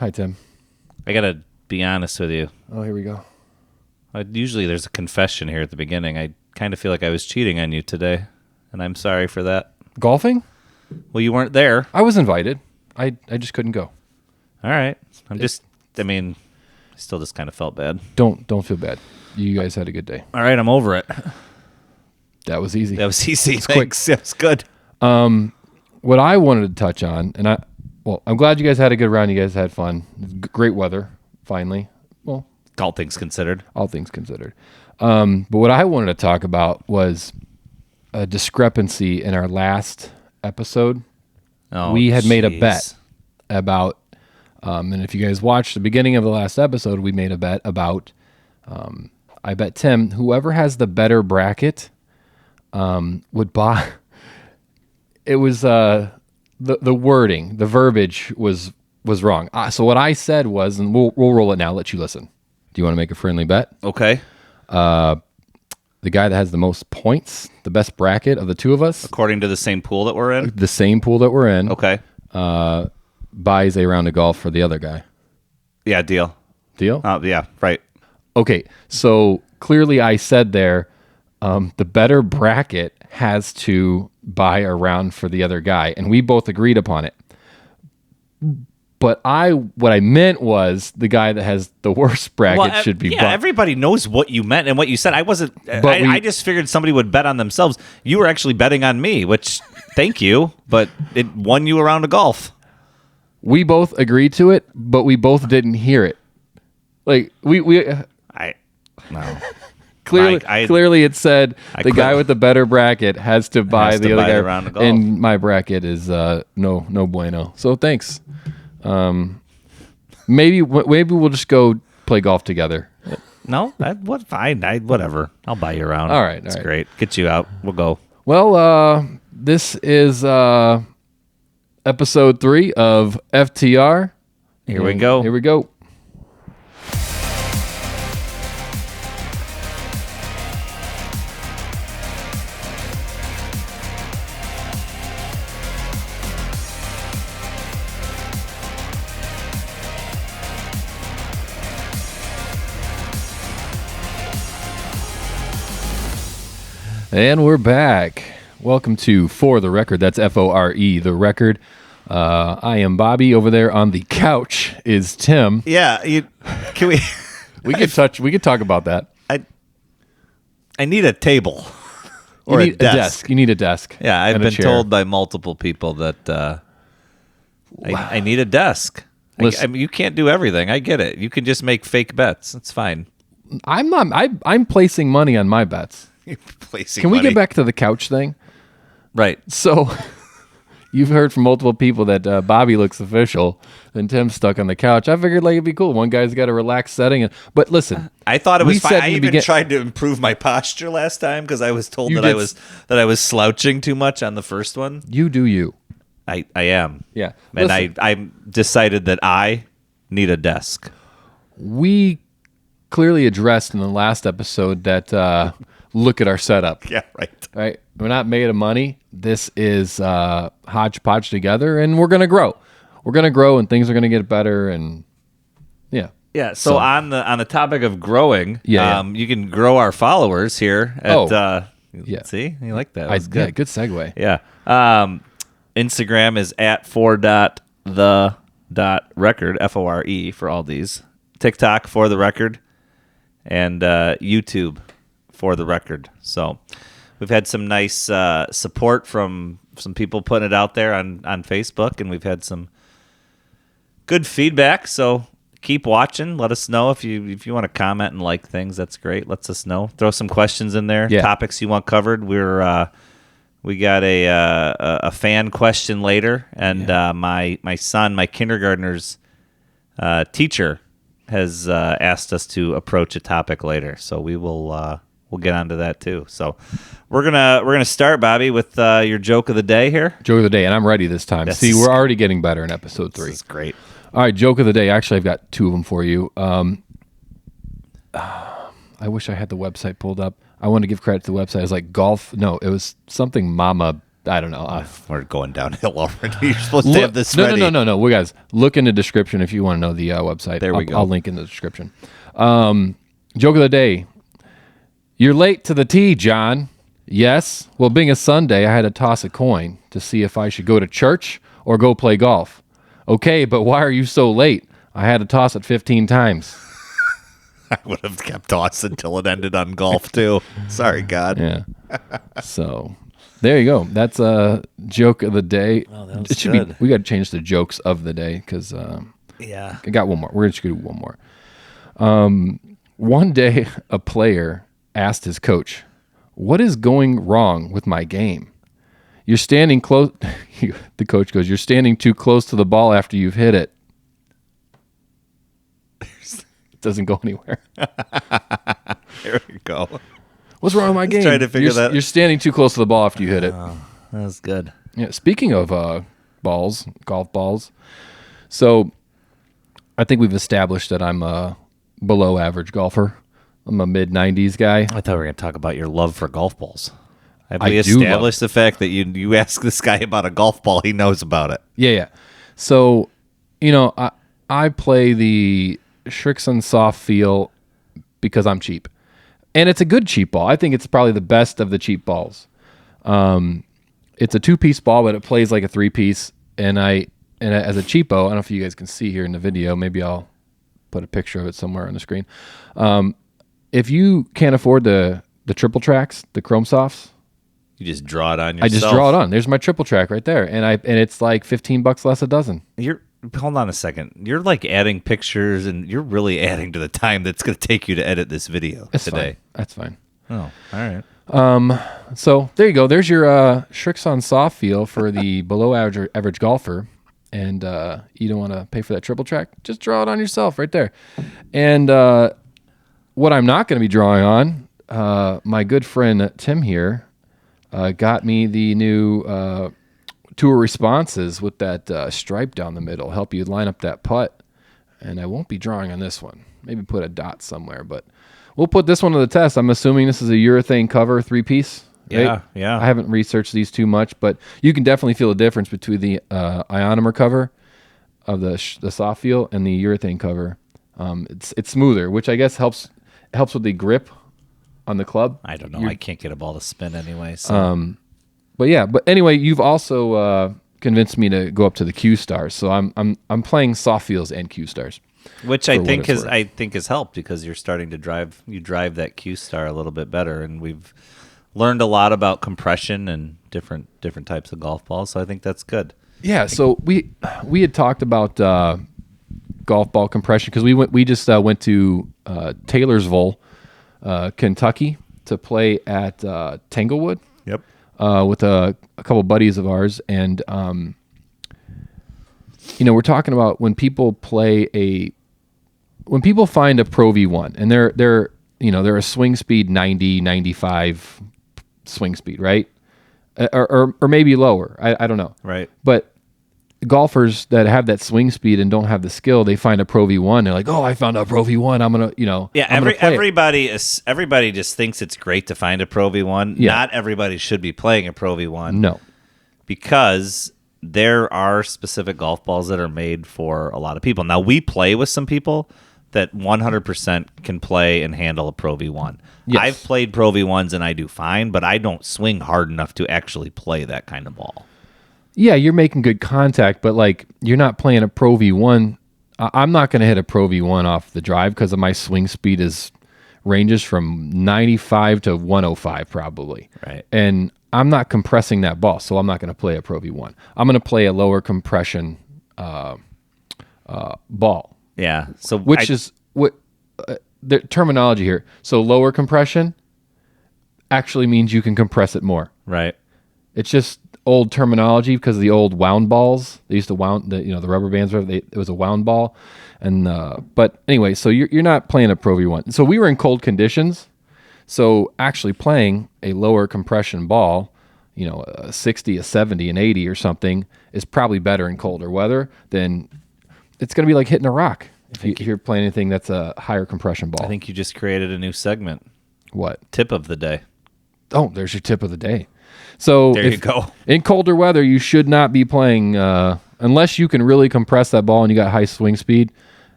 Hi, Tim. I got to be honest with you. Oh, here we go. Usually there's a confession here at the beginning. I kind of feel like I was cheating on you today, and I'm sorry for that. Golfing? Well, you weren't there. I was invited. I just couldn't go. All right. I still just kind of felt bad. Don't feel bad. You guys had a good day. All right, I'm over it. That was easy. That was easy. It's Thanks. quick. That was good. What I wanted to touch on, I'm glad you guys had a good round. You guys had fun. Great weather, finally. Well, All things considered. all things considered. But what I wanted to talk about was a discrepancy in our last episode. Oh, We had made a jeez. bet about, and if you guys watched the beginning of the last episode, we made a bet about, I bet Tim, whoever has the better bracket would buy. It was the wording, the verbiage was wrong. So what I said was, and we'll roll it now. Let you listen. Do you want to make a friendly bet? Okay. The guy that has the most points, the best bracket of the two of us, According to the same pool that we're in? the same pool that we're in, Okay. buys a round of golf for the other guy. Yeah, deal. Deal? Yeah, right. Okay, so clearly I said there, the better bracket has to buy a round for the other guy, and we both agreed upon it. But what I meant was the guy that has the worst bracket should be. Yeah, everybody knows what you meant and what you said. I wasn't. I just figured somebody would bet on themselves. You were actually betting on me, which thank you, but it won you a round of golf. We both agreed to it, but we both didn't hear it. Like No. Clearly it said the guy with the better bracket has to buy Has the to other buy guy, a round of golf. and my bracket is no bueno. So thanks. Maybe we'll just go play golf together. No, fine. Whatever. I'll buy you a round. All right, That's all right. great. Get you out. We'll go. Well, this is episode 3 of FTR. Here we go. Here we go. And we're back. Welcome to For the Record. That's FORE, the record. I am Bobby. Over there on the couch is Tim. Yeah. Can we? We could talk about that. I need a table You or need a desk. You need a desk. Yeah, I've and a been chair. told by multiple people that I need a desk. Listen. I mean, you can't do everything. I get it. You can just make fake bets. It's fine. I'm not. I'm placing money on my bets. You're placing Can we money. get back to the couch thing? Right. So, you've heard from multiple people that Bobby looks official and Tim's stuck on the couch. I figured it'd be cool. One guy's got a relaxed setting. But listen, I thought it we was said fine. I in the even begin- tried to improve my posture last time because I was told You that did I was slouching too much on the first one. you do you. I am. Yeah. And Listen. I decided that I need a desk. We clearly addressed in the last episode that look at our setup. Yeah, right. Right? We're not made of money. This is hodgepodge together, and we're going to grow. We're going to grow, and things are going to get better, and yeah. Yeah. So on the topic of growing, Yeah. you can grow our followers here. At, yeah. See, you like that? That was good. Yeah, good segue. Yeah. Instagram is at fore.the.record, FORE for all these. TikTok for the record, and YouTube for the record. So we've had some nice support from some people putting it out there on Facebook, and we've had some good feedback. So keep watching. Let us know if you want to comment and like things. That's great. Let us know. Throw some questions in there. Yeah. Topics you want covered. We got a fan question later, and my son, my kindergartner's teacher, has asked us to approach a topic later. So we will we'll get onto that too. So we're gonna start, Bobby, with your joke of the day here. Joke of the day, and I'm ready this time. See, we're already getting better in episode 3. This is great. All right, joke of the day. Actually, I've got 2 of them for you. I wish I had the website pulled up. I want to give credit to the website. It was like golf. No, it was something Mama I don't know. We're going downhill already. You're supposed to have this No, ready. no. Well, guys, look in the description if you want to know the website. There we go. I'll link in the description. Joke of the day. You're late to the tee, John. Yes. Well, being a Sunday, I had to toss a coin to see if I should go to church or go play golf. Okay, but why are you so late? I had to toss it 15 times. I would have kept tossing until it ended on golf, too. Sorry, God. Yeah. So there you go. That's a joke of the day. Oh, that was it should good. be. We got to change the jokes of the day because Yeah. I got one more. We're just gonna do one more. One day, a player asked his coach, "What is going wrong with my game?" You're standing close. The coach goes, "You're standing too close to the ball after you've hit it." It doesn't go anywhere. There we go. What's wrong with my game? trying to figure that- You're standing too close to the ball after you hit it. That was good. Yeah. Speaking of balls, golf balls. So I think we've established that I'm a below average golfer. I'm a mid 90s guy. I thought we were going to talk about your love for golf balls. Have I we do established the fact that you ask this guy about a golf ball, he knows about it? Yeah. So, I play the Shrixon Soft Feel because I'm cheap. And it's a good cheap ball. I think it's probably the best of the cheap balls. It's a 2-piece ball, but it plays like a 3-piece. And as a cheapo, I don't know if you guys can see here in the video, maybe I'll put a picture of it somewhere on the screen. If you can't afford the triple tracks, the Chrome Softs, You just draw it on yourself. I just draw it on. There's my triple track right there. And it's like $15 less a dozen. Hold on a second. You're like adding pictures, and you're really adding to the time that's going to take you to edit this video today. Fine. That's fine. Oh, all right. So there you go. There's your Shrixon Soft Feel for the below average golfer. And you don't want to pay for that triple track, just draw it on yourself right there. And what I'm not going to be drawing on, my good friend Tim here got me the new Tour Responses with that stripe down the middle, help you line up that putt. And I won't be drawing on this one. Maybe put a dot somewhere, but we'll put this one to the test. I'm assuming this is a urethane cover 3-piece. Right? Yeah. I haven't researched these too much, but you can definitely feel the difference between the ionomer cover of the soft feel and the urethane cover. It's smoother, which I guess helps with the grip on the club. I don't know. I can't get a ball to spin anyway. So. But anyway, you've also convinced me to go up to the Q Stars. So I'm playing soft feels and Q Stars. Which I think has helped because you're starting to drive that Q Star a little bit better, and we've learned a lot about compression and different types of golf balls. So I think that's good. Yeah. So we had talked about golf ball compression because we just went to Taylorsville, Kentucky, to play at Tanglewood. Yep. With a couple buddies of ours, and we're talking about when people find a Pro V1, and they're a swing speed 90, 95 swing speed, right? Or maybe lower. I don't know. Right. But golfers that have that swing speed and don't have the skill, they find a Pro V1. They're like, "Oh, I found a Pro V1. I'm gonna, Yeah, I'm gonna play it." everybody just thinks it's great to find a Pro V1. Yeah. Not everybody should be playing a Pro V1. No. Because there are specific golf balls that are made for a lot of people. Now, we play with some people that 100% can play and handle a Pro V1. Yes. I've played Pro V1s and I do fine, but I don't swing hard enough to actually play that kind of ball. Yeah, you're making good contact, but like you're not playing a Pro V1. I'm not going to hit a Pro V1 off the drive because of my swing speed ranges from 95 to 105 probably. Right. And I'm not compressing that ball, so I'm not going to play a Pro V1. I'm going to play a lower compression ball. Yeah. So the terminology here. So lower compression actually means you can compress it more. Right. It's just old terminology because of the old wound balls. They used to wound the rubber bands. It was a wound ball, and but anyway, so you're not playing a Pro V1. So we were in cold conditions. So actually playing a lower compression ball, a 60, a 70, an 80 or something is probably better in colder weather than it's going to be like hitting a rock if you're playing anything that's a higher compression ball. I think you just created a new segment. What? Tip of the day. Oh, there's your tip of the day. So There you go. In colder weather, you should not be playing unless you can really compress that ball and you got high swing speed.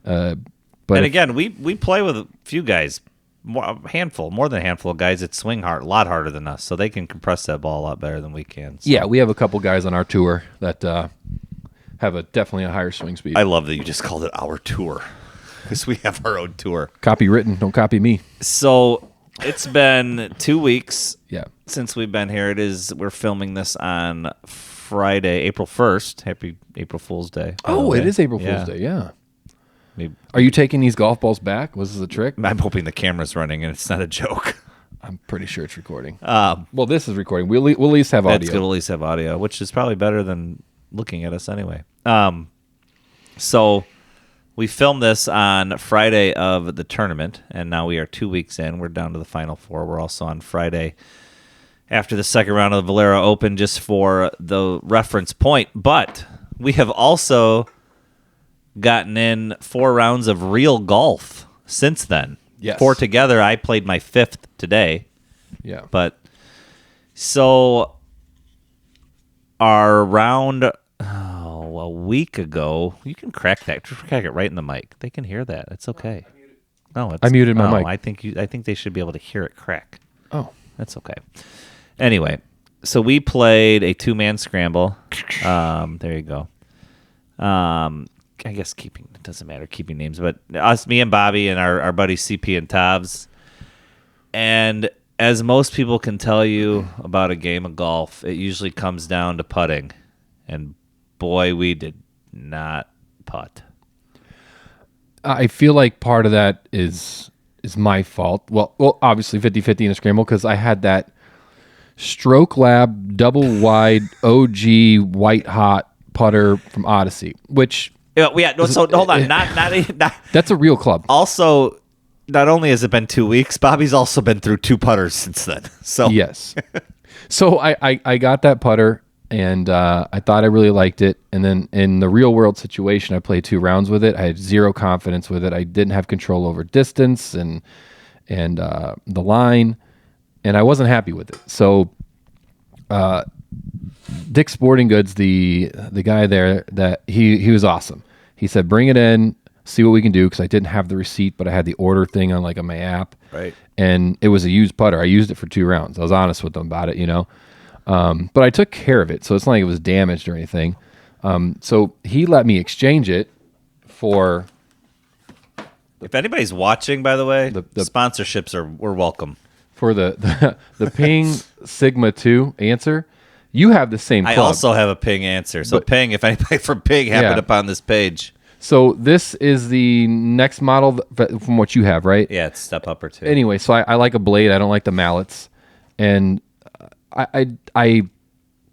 But And again, we play with a few guys, more than a handful of guys that swing hard, a lot harder than us, so they can compress that ball a lot better than we can. So. Yeah, we have a couple guys on our tour that have definitely a higher swing speed. I love that you just called it our tour because we have our own tour. Copy written, don't copy me. So it's been 2 weeks since we've been here. We're filming this on Friday, April 1st. Happy April Fool's Day. Oh, it is April Fool's Day, yeah. Maybe. Are you taking these golf balls back? Was this a trick? I'm hoping the camera's running and it's not a joke. I'm pretty sure it's recording. Well, this is recording. We'll at least have audio. That's good. We'll at least have audio, which is probably better than looking at us anyway. So we filmed this on Friday of the tournament, and now we are 2 weeks in. We're down to the Final Four. We're also on Friday after the second round of the Valero Open, just for the reference point. But we have also gotten in 4 rounds of real golf since then. Yes. 4 together. I played my 5th today. Yeah. But so our round a week ago, you can crack that. Just crack it right in the mic. They can hear that. It's okay. No, I muted my mic. I think they should be able to hear it crack. Oh, that's okay. Anyway, so we played a 2-man scramble. There you go. I guess it doesn't matter keeping names, but us, me and Bobby and our buddies CP and Tabs. And as most people can tell you about a game of golf, it usually comes down to putting. And boy, we did not putt. I feel like part of that is my fault. Well, obviously 50-50 in a scramble because I had that Stroke Lab double wide OG white hot putter from Odyssey, which so hold on, not that's a real club. Also, not only has it been 2 weeks, Bobby's also been through 2 putters since then. So yes, so I got that putter and I thought I really liked it. And then in the real world situation, I played 2 rounds with it. I had zero confidence with it. I didn't have control over distance and the line, and I wasn't happy with it. So Dick Sporting Goods, the guy there, that he was awesome. He said, bring it in, see what we can do, because I didn't have the receipt, but I had the order thing on my app. Right. And it was a used putter. I used it for 2 rounds. I was honest with them about it, but I took care of it, so it's not like it was damaged or anything. So he let me exchange it for... If anybody's watching, by the way, the sponsorships we're welcome. For the Ping Sigma 2 answer. You have the same club. I also have a Ping answer. So Ping, if anybody from Ping happened upon this page. So this is the next model from what you have, right? Yeah, it's step up or 2. Anyway, so I like a blade. I don't like the mallets. And I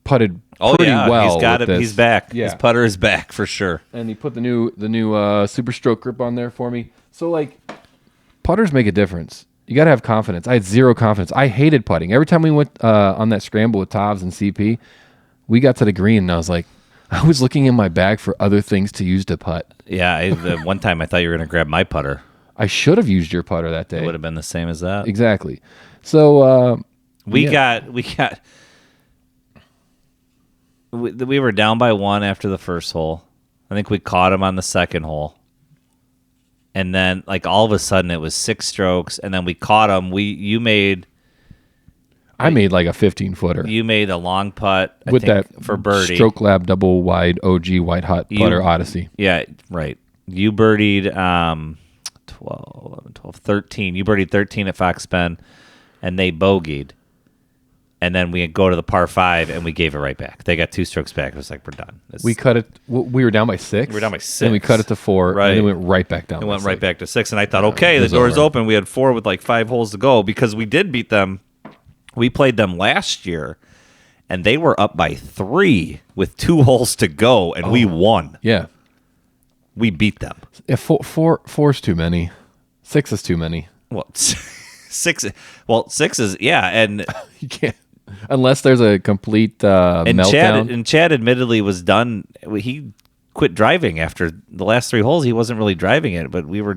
putted pretty well. He's got it. This. He's back. Yeah. His putter is back for sure. And he put the new Super Stroke grip on there for me. So putters make a difference. You got to have confidence. I had zero confidence. I hated putting. Every time we went on that scramble with Tovs and CP, we got to the green, and I was looking in my bag for other things to use to putt. Yeah, one time I thought you were going to grab my putter. I should have used your putter that day. It would have been the same as that. Exactly. So we were down by 1 after the first hole. I think we caught him on the second hole. And then, all of a sudden, it was 6 strokes, and then we caught him. I made a 15-footer. You made a long putt with that for birdie. Stroke Lab double wide OG white hot putter Odyssey. Yeah, right. You birdied 12, 13. You birdied 13 at Fox Bend, and they bogeyed. And then we go to the par 5, and we gave it right back. They got 2 strokes back. It was we're done. We cut it. We were down by 6. We were down by 6. Then we cut it to 4. Right. And then went right back down. It went right back to 6. And I thought, okay, the door's open. We had 4 with 5 holes to go because we did beat them. We played them last year, and they were up by 3 with 2 holes to go, and we won. Yeah. We beat them. Yeah, 4's too many. 6 is too many. Well, 6 is, and you can't. Unless there's a complete meltdown. And Chad admittedly was done. He quit driving after the last 3 holes. He wasn't really driving it, but we were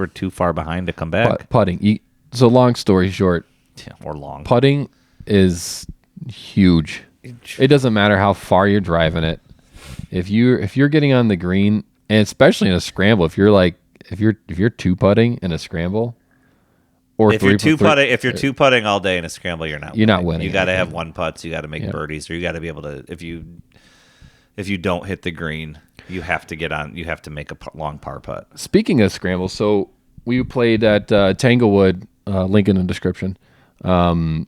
too far behind to come back. Putting. So long story short. Yeah, or long. Putting is Huge. It doesn't matter how far you're driving it. If you're getting on the green, and especially in a scramble, if you're two putting in a scramble, or if you're two putting all day in a scramble, you're not winning. You got to have one putts. You got to make birdies, or you got to be able to. If you don't hit the green, you have to get on. You have to make a long par putt. Speaking of scrambles, so we played at Tanglewood, link in the description, and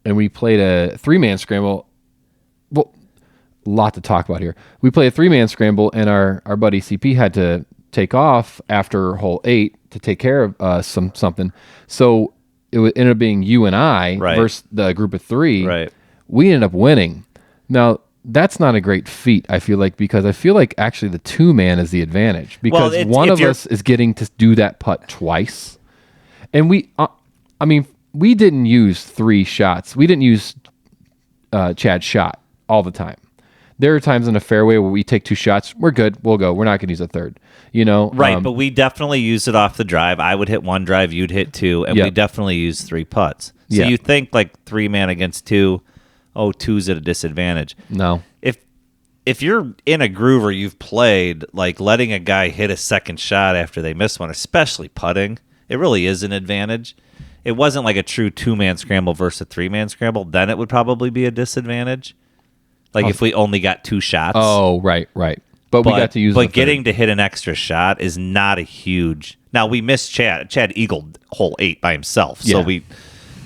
we played a 3-man scramble. Well, a lot to talk about here. We played a 3-man scramble, and our buddy CP had to take off after hole 8 to take care of something. So it ended up being you and I versus the group of 3. Right. We ended up winning. Now, that's not a great feat, I feel like, because I feel like actually the 2-man is the advantage, because one of us is getting to do that putt twice. And we didn't use 3 shots. We didn't use Chad's shot all the time. There are times in a fairway where we take 2 shots. We're good. We'll go. We're not going to use a third. Right, but we definitely use it off the drive. I would hit 1 drive, you'd hit 2, and we definitely use 3 putts. So you think like 3-man against 2, 2's at a disadvantage. No. If you're in a groove or you've played, like letting a guy hit a second shot after they miss one, especially putting, it really is an advantage. It wasn't like a true 2-man scramble versus a 3-man scramble. Then it would probably be a disadvantage. Like if we only got 2 shots. Oh, right. But we got to use. But getting to hit an extra shot is not a huge. Now we missed Chad. Chad eagled hole 8 by himself. So we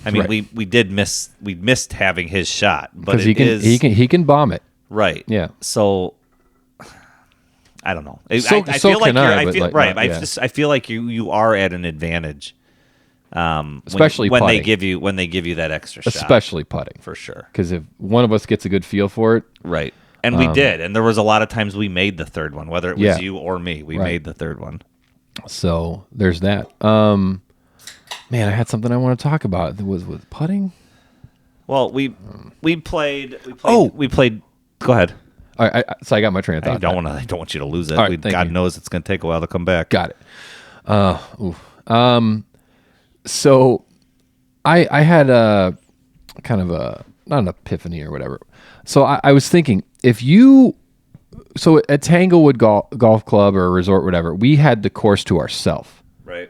did miss. We missed having his shot, but he can bomb it. Right. Yeah. So I don't know. I feel like you are at an advantage. Especially when putting. they give you that extra shot. Especially putting, for sure. Because if one of us gets a good feel for it, right. And we did, and there was a lot of times we made the third one, whether it was you or me. We made the third one. So there's that. Man, I had something I want to talk about. It was with putting. Well, we played. Go ahead. All right, so I got my train of thought. I don't want you to lose it. Right, God knows it's going to take a while to come back. Got it. So I had a kind of a, not an epiphany or whatever. So I was thinking, at Tanglewood Golf Club or resort, whatever, we had the course to ourselves. Right.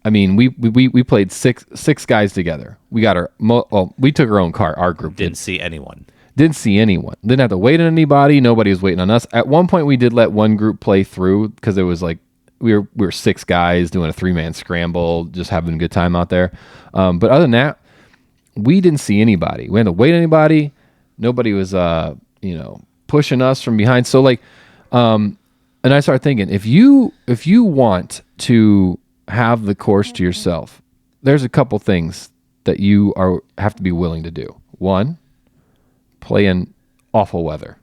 I mean, we played six guys together. We got we took our own car. Our group didn't see anyone. Didn't have to wait on anybody. Nobody was waiting on us. At one point, we did let one group play through because it was like we were 6 guys doing a 3-man scramble, just having a good time out there. But other than that, we didn't see anybody. We had to wait on anybody. Nobody was pushing us from behind. So and I started thinking, if you want to have the course to yourself, there's a couple things that you have to be willing to do. One, play in awful weather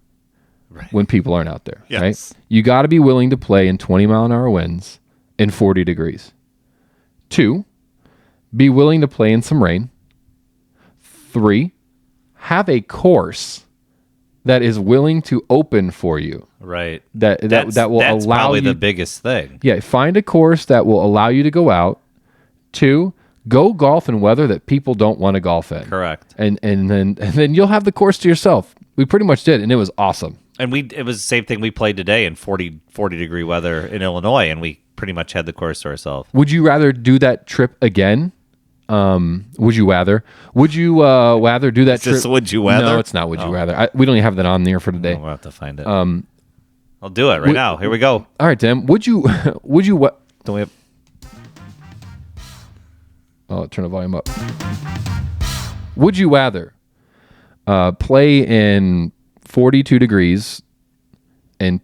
when people aren't out there. Yes. Right? You got to be willing to play in 20-mile-an-hour winds in 40 degrees. 2, be willing to play in some rain. 3, have a course that is willing to open for you. Right. That will that's allow probably you, the biggest thing. Yeah, find a course that will allow you to go out. 2, go golf in weather that people don't want to golf in. Correct. And then you'll have the course to yourself. We pretty much did, and it was awesome. And it was the same thing we played today in 40 degree weather in Illinois, and we pretty much had the course to ourselves. Would you rather do that trip again? Would you rather do that trip? Just would you rather? No, it's not would you rather. We don't even have that on there for today. We'll have to find it. I'll do it right now. Here we go. All right, Tim. Would you what? Don't we have... Oh, turn the volume up. Would you rather play in 42 degrees and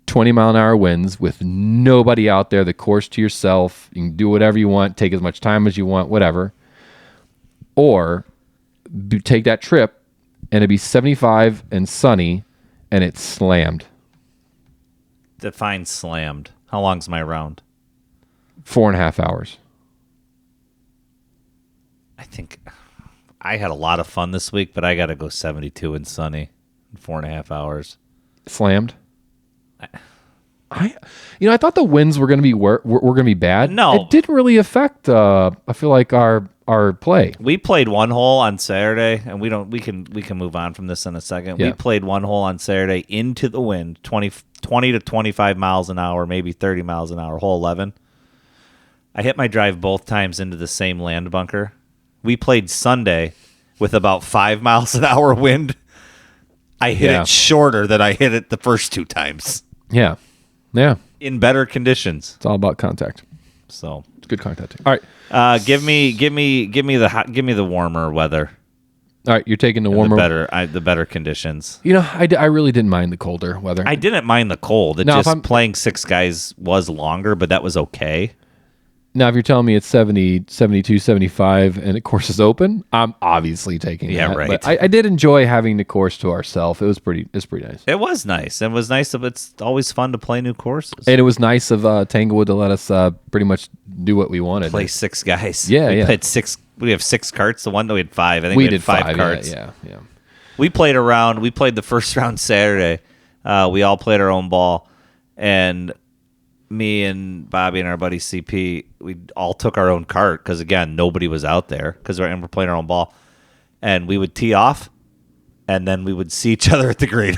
20-mile-an-hour winds with nobody out there, the course to yourself, you can do whatever you want, take as much time as you want, whatever, or take that trip and it'd be 75 and sunny and it's slammed? Define slammed. How long's my round? 4.5 hours. I think I had a lot of fun this week, but I got to go 72 and sunny in 4.5 hours. Slammed. I thought the winds were going to be going to be bad. No, it didn't really affect. I feel like our our play. We played one hole on Saturday, and we can move on from this in a second. Yeah. We played one hole on Saturday into the wind, 20 to 25 miles an hour, maybe 30 miles an hour, hole 11. I hit my drive both times into the same land bunker. We played Sunday with about 5 miles an hour wind. I hit it shorter than I hit it the first 2 times. Yeah. Yeah. In better conditions. It's all about contact. So it's good contact. All right. Give me the warmer weather. All right, you're taking the warmer, the better conditions. You know, I really didn't mind the colder weather. I didn't mind the cold. It just playing 6 guys was longer, but that was okay. Now, if you're telling me it's 70, 72, 75, and the course is open, I'm obviously taking that. Yeah, right. But I did enjoy having the course to ourselves. It's pretty nice. It was nice. It was nice. It's always fun to play new courses. And it was nice of Tanglewood to let us pretty much do what we wanted. Play 6 guys. Yeah, we played 6. We have 6 carts. The one that we had 5. I think we had 5 carts. Yeah. We played around. We played the first round Saturday. We all played our own ball, and me and Bobby and our buddy CP, we all took our own cart because, again, nobody was out there because we're playing our own ball. And we would tee off, and then we would see each other at the green.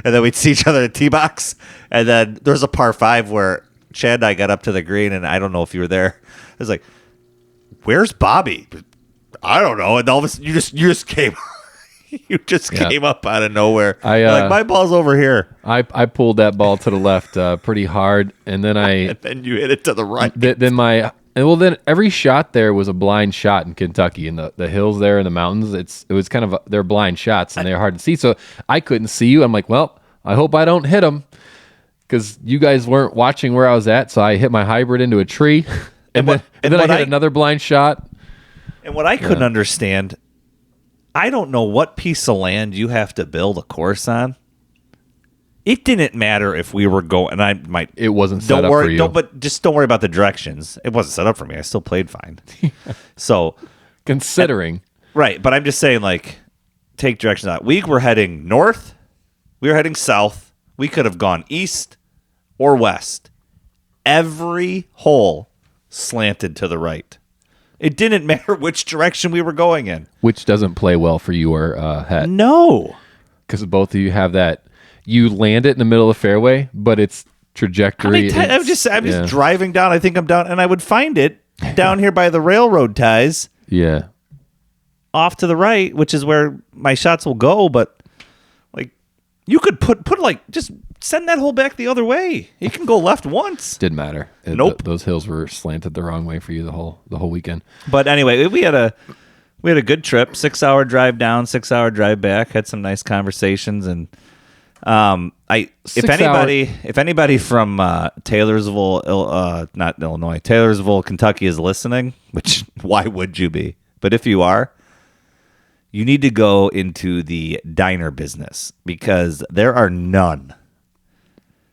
And then we'd see each other at tee box. And then there's a par 5 where Chad and I got up to the green, and I don't know if you were there. I was like, where's Bobby? I don't know. And all of a sudden, you just came You just came up out of nowhere. Like, my ball's over here. I pulled that ball to the left pretty hard, and then and then you hit it to the right. Then every shot there was a blind shot in Kentucky, and the hills there and the mountains. It was kind of they're blind shots, and they're hard to see. So I couldn't see you. I'm like, well, I hope I don't hit them because you guys weren't watching where I was at. So I hit my hybrid into a tree, and then I hit another blind shot. And what I couldn't understand. I don't know what piece of land you have to build a course on. It didn't matter if we were going, and I might. It wasn't set up for you. But just don't worry about the directions. It wasn't set up for me. I still played fine. So, considering, right? But I'm just saying, like, take directions out. We were heading north. We were heading south. We could have gone east or west. Every hole slanted to the right. It didn't matter which direction we were going in. Which doesn't play well for your head. No. Because both of you have that. You land it in the middle of the fairway, but its trajectory. I'm just driving down. I think I'm down, and I would find it down here by the railroad ties. Yeah. Off to the right, which is where my shots will go. But like, you could put like just send that hole back the other way. You can go left once. Didn't matter. Nope. Those hills were slanted the wrong way for you the whole weekend. But anyway, we had a good trip. 6-hour drive down, 6-hour drive back. Had some nice conversations, and if anybody from Taylorsville, not Illinois, Taylorsville, Kentucky is listening, which why would you be? But if you are, you need to go into the diner business because there are none.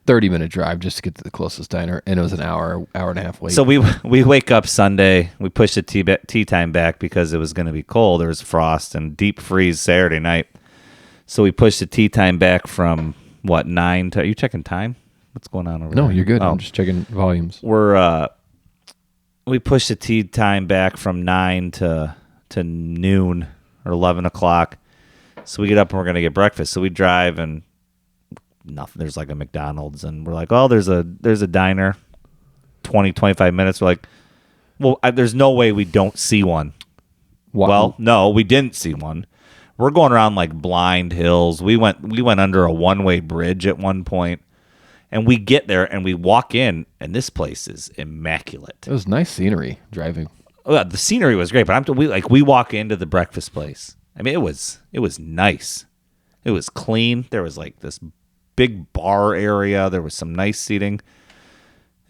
30-minute drive just to get to the closest diner, and it was an hour and a half wait. So we wake up Sunday. We pushed the tea time back because it was going to be cold. There was frost and deep freeze Saturday night. So we pushed the tea time back from 9 to. Are you checking time? What's going on over there? No, you're good. I'm just checking volumes. We pushed the tea time back from 9 to noon or 11 o'clock. So we get up and we're going to get breakfast. So we drive and nothing. There's like a McDonald's and we're like, oh, there's a diner, 20, 25 minutes. We're like, well, there's no way we don't see one. Wow. Well, no, we didn't see one. We're going around like blind hills. We went under a one-way bridge at one point, and we get there and we walk in, and this place is immaculate. It was nice scenery driving. Well, the scenery was great, but we walk into the breakfast place. I mean, it was nice. It was clean. There was like this big bar area. There was some nice seating.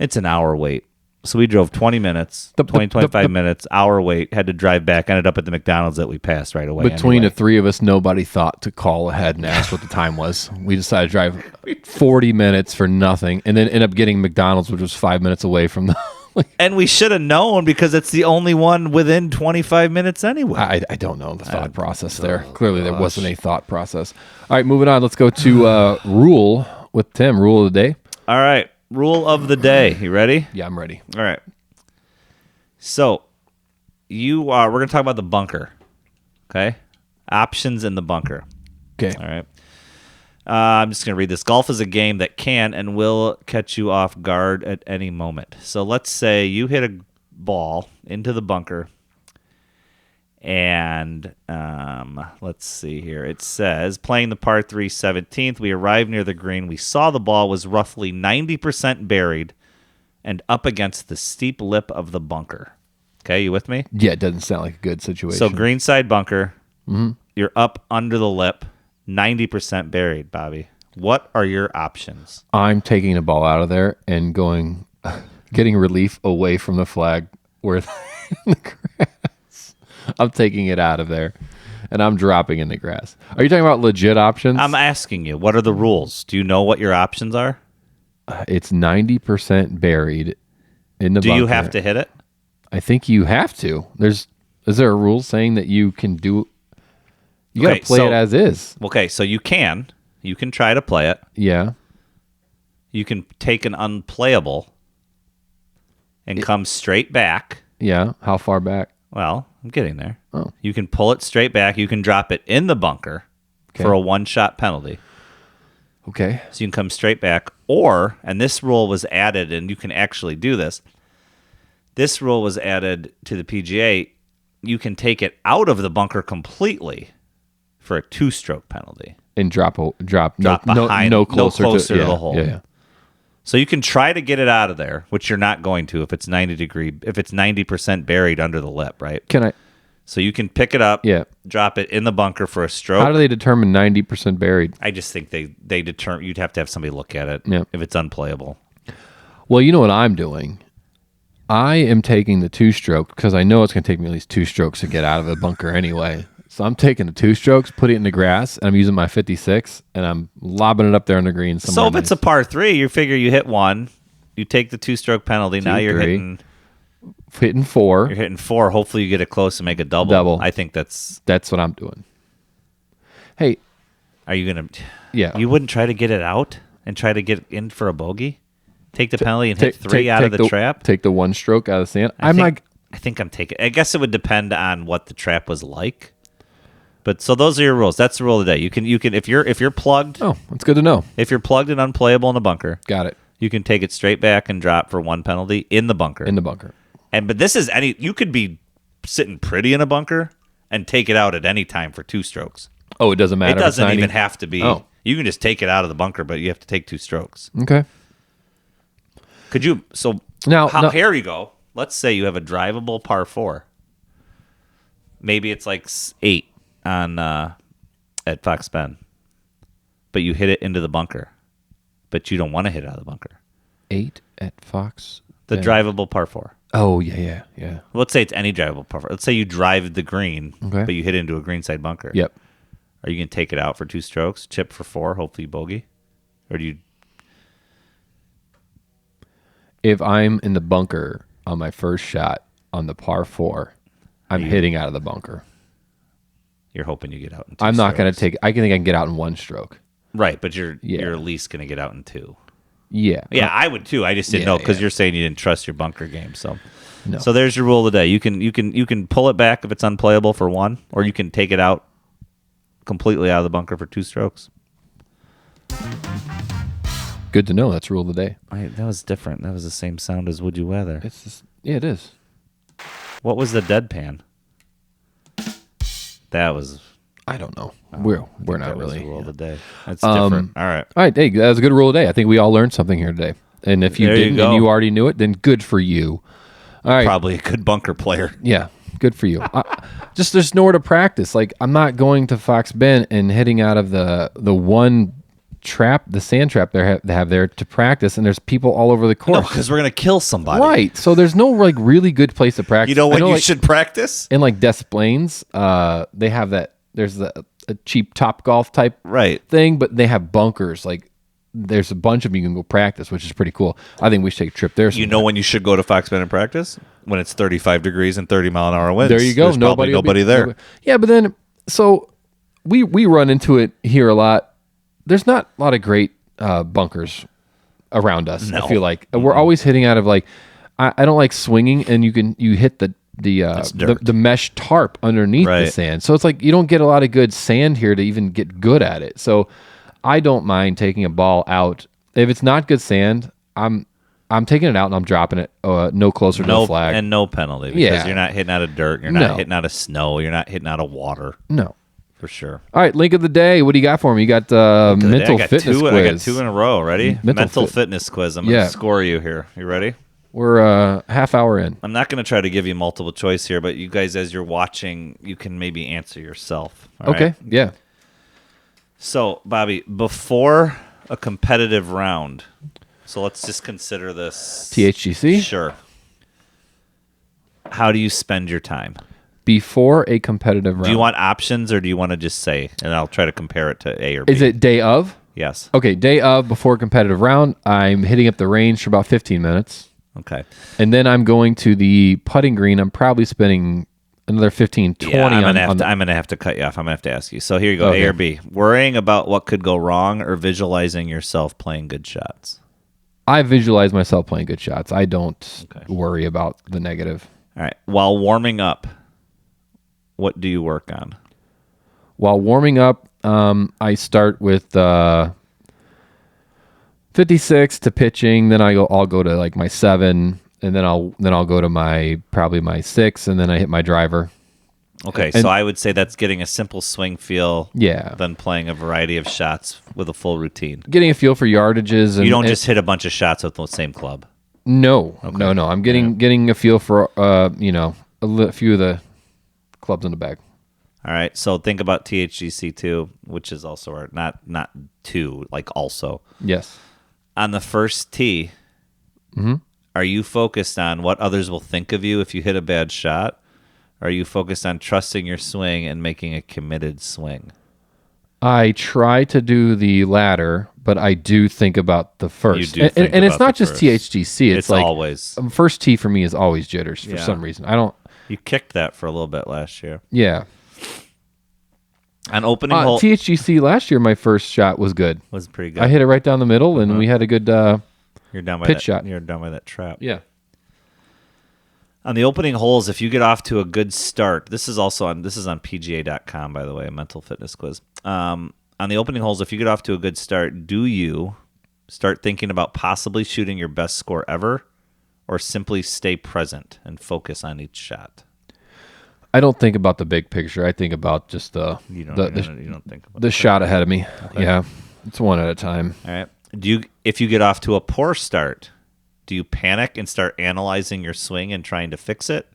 It's an hour wait. So we drove 20 minutes, 25 minutes, hour wait, had to drive back, ended up at the McDonald's that we passed right away. Between the three of us, nobody thought to call ahead and ask what the time was. We decided to drive 40 minutes for nothing and then end up getting McDonald's, which was 5 minutes away from the... And we should have known because it's the only one within 25 minutes anyway. I don't know the thought process there. Clearly, there wasn't a thought process. All right, moving on. Let's go to Rule with Tim. Rule of the day. All right. Rule of the day. You ready? Yeah, I'm ready. All right. So, we're going to talk about the bunker. Okay? Options in the bunker. Okay. All right. I'm just going to read this. Golf is a game that can and will catch you off guard at any moment. So let's say you hit a ball into the bunker, and let's see here. It says, playing the par 3 17th, we arrived near the green. We saw the ball was roughly 90% buried and up against the steep lip of the bunker. Okay, you with me? Yeah, it doesn't sound like a good situation. So greenside bunker, you're up under the lip, 90% buried, Bobby. What are your options? I'm taking the ball out of there and getting relief away from the flag where the grass. I'm taking it out of there, and I'm dropping in the grass. Are you talking about legit options? I'm asking you, what are the rules? Do you know what your options are? It's 90% buried in the bunker. Do you have to hit it? I think you have to. Is there a rule saying that you can do? You got to play it as is. Okay, so you can try to play it. Yeah. You can take an unplayable and come straight back. Yeah. How far back? Well, I'm getting there. Oh. You can pull it straight back. You can drop it in the bunker for a one-shot penalty. Okay. So you can come straight back. Or, and this rule was added, and you can actually do this. This rule was added to the PGA. You can take it out of the bunker completely for a 2-stroke penalty. And drop behind, no closer to the hole. Yeah. So you can try to get it out of there, which you're not going to if it's 90% buried under the lip, right? Can I? So you can pick it up, Yeah. drop it in the bunker for a stroke. How do they determine 90% buried? I just think they determine. You'd have to have somebody look at it if it's unplayable. Well, you know what I'm doing? I am taking the 2-stroke because I know it's going to take me at least 2 strokes to get out of the bunker anyway. So I'm taking the 2 strokes, putting it in the grass, and I'm using my 56, and I'm lobbing it up there on the green. So if it's a par 3, you figure you hit 1, you take the 2-stroke penalty. Now you're hitting 4. You're hitting 4. Hopefully you get it close and make a double. I think that's what I'm doing. Hey, are you gonna? Yeah, you wouldn't try to get it out and try to get in for a bogey. Take the penalty and hit 3 out of the trap. Take the 1 stroke out of the sand. I think I'm taking. I guess it would depend on what the trap was like. But so those are your rules. That's the rule of the day. You can if you're plugged. Oh, that's good to know. If you're plugged and unplayable in the bunker, got it. You can take it straight back and drop for 1 penalty in the bunker. But this is you could be sitting pretty in a bunker and take it out at any time for 2 strokes. Oh, it doesn't matter. It doesn't even have to be. Oh. You can just take it out of the bunker, but you have to take 2 strokes. Okay. Could you? So here you go. Let's say you have a drivable par 4. Maybe it's like 8 on at Fox Bend, but you hit it into the bunker, but you don't want to hit it out of the bunker. 8 at Fox. The drivable par 4. Oh yeah. Let's say it's any drivable par 4. Let's say you drive the green, but you hit it into a greenside bunker. Yep. Are you gonna take it out for 2 strokes, chip for 4, hopefully bogey, or do you? If I'm in the bunker on my first shot on the par 4, I'm hitting out of the bunker. You're hoping you get out in 2 I'm not going to strokes. take. I can think I can get out in 1 stroke. Right, but you're at least going to get out in 2. Yeah. Yeah, I would too. I just didn't know because you're saying you didn't trust your bunker game. So, no. So there's your rule of the day. You can pull it back if it's unplayable for 1, or you can take it out completely out of the bunker for 2 strokes. Good to know. That's rule of the day. That was different. That was the same sound as Would You Rather. It's just, it is. What was the deadpan? That was. I don't know. We're not was really. the rule of the day. That's different. All right. All right. Hey, that was a good rule of the day. I think we all learned something here today. And if you didn't and you already knew it, then good for you. All right. Probably a good bunker player. Yeah. Good for you. Just there's nowhere to practice. Like I'm not going to Fox Bend and hitting out of the one trap, the sand trap they have there to practice, and there's people all over the course. No, because we're gonna kill somebody. Right. So there's no like really good place to practice. You know when you should practice? In like Des Plaines, they have that. There's a cheap Top Golf type thing, but they have bunkers. Like there's a bunch of them you can go practice, which is pretty cool. I think we should take a trip there. You know when you should go to Fox Bend and practice? When it's 35 degrees and 30-mile-an-hour winds. There you go. There's nobody there. Yeah, but then so we run into it here a lot. There's not a lot of great bunkers around us. No. I feel like we're always hitting out of like I don't like swinging, and you hit the the mesh tarp underneath the Right. sand. So it's like you don't get a lot of good sand here to even get good at it. So I don't mind taking a ball out. If it's not good sand, I'm taking it out and I'm dropping it no closer to the flag. And no penalty because you're not hitting out of dirt, you're not hitting out of snow, you're not hitting out of water. No. For sure. All right, link of the day. What do you got for me? You got mental fitness quiz. I got two in a row. Ready? Mental fitness quiz. I'm going to score you here. You ready? We're half hour in. I'm not going to try to give you multiple choice here, but you guys, as you're watching, you can maybe answer yourself. Okay, right? yeah. So, Bobby, before a competitive round, so let's just consider this... THGC? Sure. How do you spend your time? Before a competitive round. Do you want options or do you want to just say, and I'll try to compare it to A or B? Is it day of? Yes. Okay, day of before competitive round, I'm hitting up the range for about 15 minutes. Okay. And then I'm going to the putting green. I'm probably spending another 15, 20 I'm going to have to cut you off. I'm going to have to ask you. So here you go, Okay. A or B. Worrying about what could go wrong or visualizing yourself playing good shots? I visualize myself playing good shots. I don't worry about the negative. All right. While warming up, what do you work on? While warming up, I start with 56 to pitching. Then I'll go to like my 7, and then I'll go to my 6, and then I hit my driver. Okay, so I would say that's getting a simple swing feel. Yeah. Then playing a variety of shots with a full routine. Getting a feel for yardages. And, you don't just hit a bunch of shots with the same club. No, no. I'm getting a feel for a few of the clubs in the bag. All right, so think about THGC 2, which is also not 2, like also. Yes. On the first tee, are you focused on what others will think of you if you hit a bad shot? Or are you focused on trusting your swing and making a committed swing? I try to do the latter, but I do think about the first. You do think and it's about not the just first. THGC. It's like always. First tee for me is always jitters for some reason. I don't. You kicked that for a little bit last year. Yeah. On opening hole, THGC last year, my first shot was good. was pretty good. I hit it right down the middle, and we had a good You're down by pitch that shot. You're down by that trap. Yeah. On the opening holes, if you get off to a good start, this is on PGA.com, by the way, a mental fitness quiz. On the opening holes, if you get off to a good start, do you start thinking about possibly shooting your best score ever, or simply stay present and focus on each shot? I don't think about the big picture. I think about just You don't think about the shot ahead of me. Okay. Yeah, it's one at a time. All right. If you get off to a poor start, do you panic and start analyzing your swing and trying to fix it?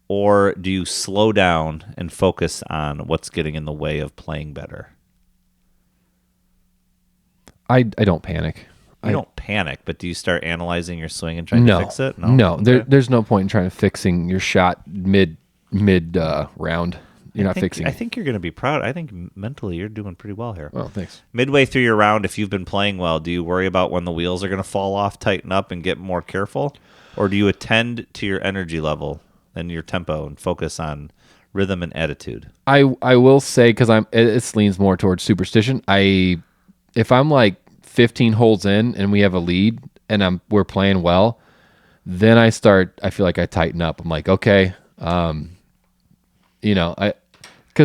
Or do you slow down and focus on what's getting in the way of playing better? I don't panic. You don't panic, but do you start analyzing your swing and trying to fix it? No. Okay. There's no point in trying to fixing your shot mid round. You're not fixing. I think you're going to be proud. I think mentally you're doing pretty well here. Well, thanks. Midway through your round, if you've been playing well, do you worry about when the wheels are going to fall off, tighten up, and get more careful? Or do you attend to your energy level and your tempo and focus on rhythm and attitude? I will say, because it leans more towards superstition. If I'm like 15 holes in and we have a lead and we're playing well, then I feel like I tighten up. I'm like, okay, because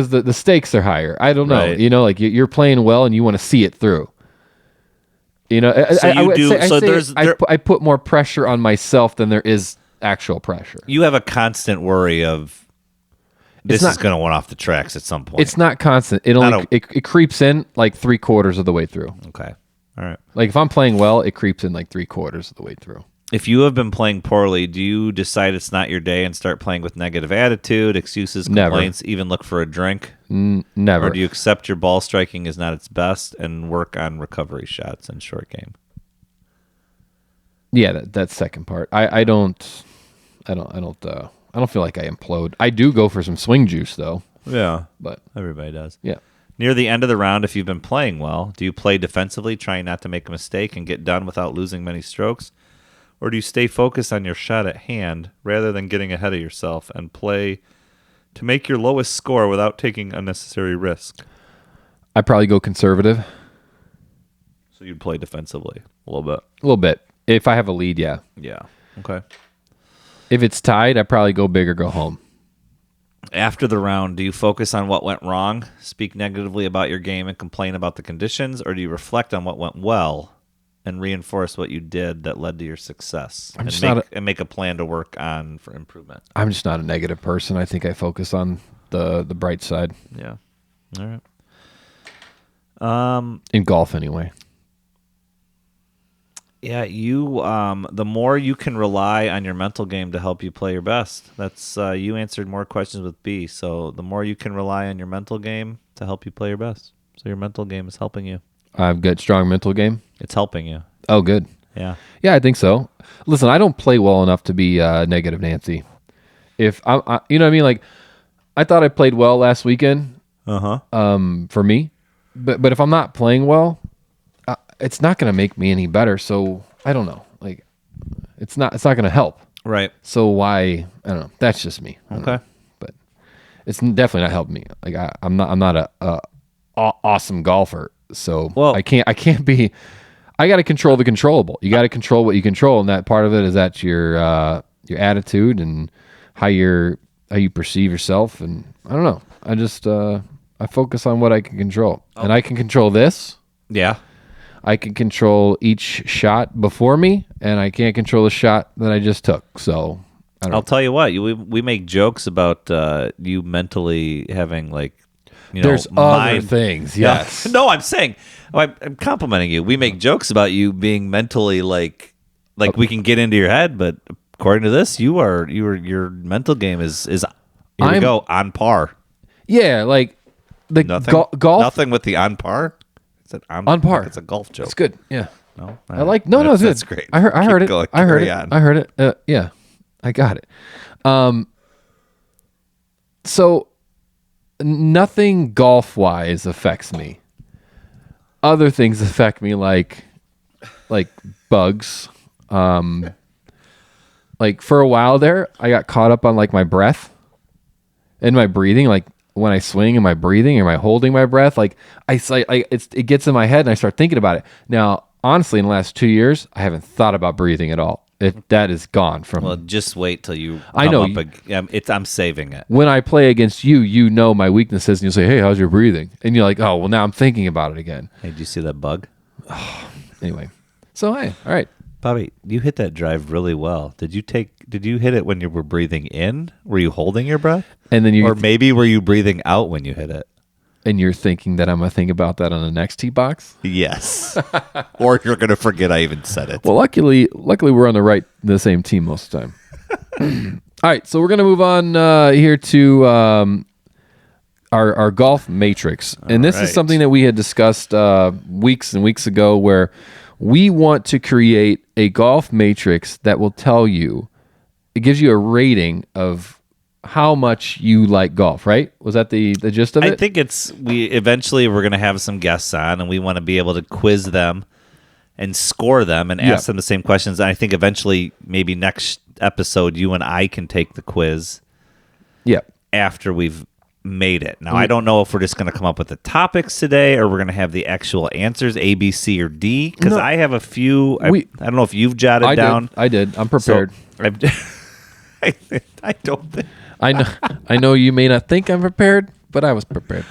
the stakes are higher. I don't know, Right. like you're playing well and you want to see it through. So I put more pressure on myself than there is actual pressure. You have a constant worry of this is going to run off the tracks at some point. It's not constant. It creeps in like 3/4 of the way through. Okay. All right. Like if I'm playing well, it creeps in like 3/4 of the way through. If you have been playing poorly, do you decide it's not your day and start playing with negative attitude, excuses, complaints, even look for a drink? Never. Or do you accept your ball striking is not its best and work on recovery shots and short game? Yeah, that second part. I don't feel like I implode. I do go for some swing juice though. Yeah, but everybody does. Yeah. Near the end of the round, if you've been playing well, do you play defensively, trying not to make a mistake and get done without losing many strokes? Or do you stay focused on your shot at hand rather than getting ahead of yourself and play to make your lowest score without taking unnecessary risk? I probably go conservative. So you'd play defensively a little bit. A little bit. If I have a lead, yeah. Yeah. Okay. If it's tied, I probably go big or go home. After the round, do you focus on what went wrong, speak negatively about your game, and complain about the conditions, or do you reflect on what went well and reinforce what you did that led to your success and make a plan to work on for improvement? I'm just not a negative person. I think I focus on the bright side. Yeah. All right. In golf, anyway. Yeah, the more you can rely on your mental game to help you play your best. That's you answered more questions with B. So the more you can rely on your mental game to help you play your best. So your mental game is helping you. I've got strong mental game. It's helping you. Oh, good. Yeah. Yeah, I think so. Listen, I don't play well enough to be negative Nancy. If you know what I mean, like I thought I played well last weekend. For me, but if I'm not playing well, it's not going to make me any better. So I don't know. Like, it's not going to help. Right. So why? I don't know. That's just me. Okay. But it's definitely not helping me. Like I'm not a awesome golfer. So I can't be. I got to control the controllable. You got to control what you control, and that part of it is that your attitude and how you perceive yourself. And I don't know. I just I focus on what I can control, and I can control this. Yeah. I can control each shot before me, and I can't control the shot that I just took. So I'll tell you what, we make jokes about you mentally having like, there's other things. Yes. No, I'm saying, I'm complimenting you. We make jokes about you being mentally like we can get into your head, but according to this, your mental game is here we go, on par. Yeah, like the golf. Nothing with the on par. On par. Like it's a golf joke. It's good. Yeah. No, I like. No, it's good. That's great. I heard it. Going. I heard it. On. I heard it. Yeah, I got it. So nothing golf wise affects me. Other things affect me, like bugs. Like for a while there, I got caught up on like my breath and my breathing, like. When I swing, am I breathing? Am I holding my breath? Like it gets in my head and I start thinking about it. Now, honestly, in the last 2 years, I haven't thought about breathing at all. That is gone from. Well, just wait till you. I know. I'm saving it. When I play against you, you know my weaknesses, and you'll say, "Hey, how's your breathing?" And you're like, "Oh, well, now I'm thinking about it again." Hey, did you see that bug? Anyway, so hey, all right. Bobby, you hit that drive really well. Did you hit it when you were breathing in? Were you holding your breath? And then or maybe were you breathing out when you hit it? And you're thinking that I'm going to think about that on the next tee box? Yes. Or you're going to forget I even said it. Well, luckily we're on the same team most of the time. All right, so we're going to move on here to our golf matrix. And this is something that we had discussed weeks and weeks ago, where we want to create a golf matrix that will tell you, it gives you a rating of how much you like golf, right? Was that the gist of it? I think eventually we're going to have some guests on, and we want to be able to quiz them and score them and ask them the same questions. And I think eventually, maybe next episode, you and I can take the quiz. Yeah. After we've made it. Now, I don't know if we're just going to come up with the topics today, or we're going to have the actual answers, A, B, C, or D, because I have a few. I don't know if you've jotted down. I did. I'm prepared. So, I don't think. I know you may not think I'm prepared, but I was prepared.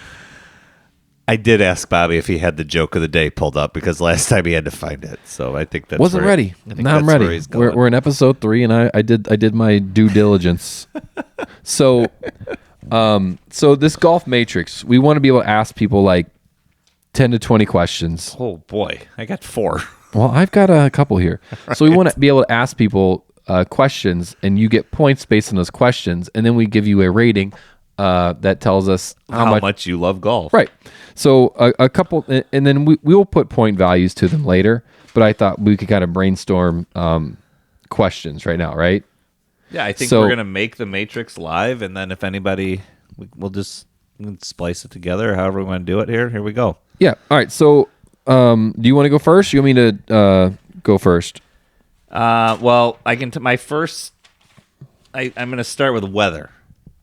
I did ask Bobby if he had the joke of the day pulled up, because last time he had to find it. So I think that's wasn't ready. Now I'm ready. We're in episode 3, and I did my due diligence. So this golf matrix, we want to be able to ask people like 10 to 20 questions. Oh boy, I got 4. Well, I've got a couple here. So we want to be able to ask people questions, and you get points based on those questions, and then we give you a rating that tells us how much you love golf. Right. So a couple, and then we will put point values to them later, but I thought we could kind of brainstorm questions right now, right? Yeah, I think we're going to make the matrix live, and then if anybody, we'll just splice it together, however we want to do it here. Here we go. Yeah. All right. So do you want to go first? You want me to go first? Well, I can. My first, I'm going to start with weather.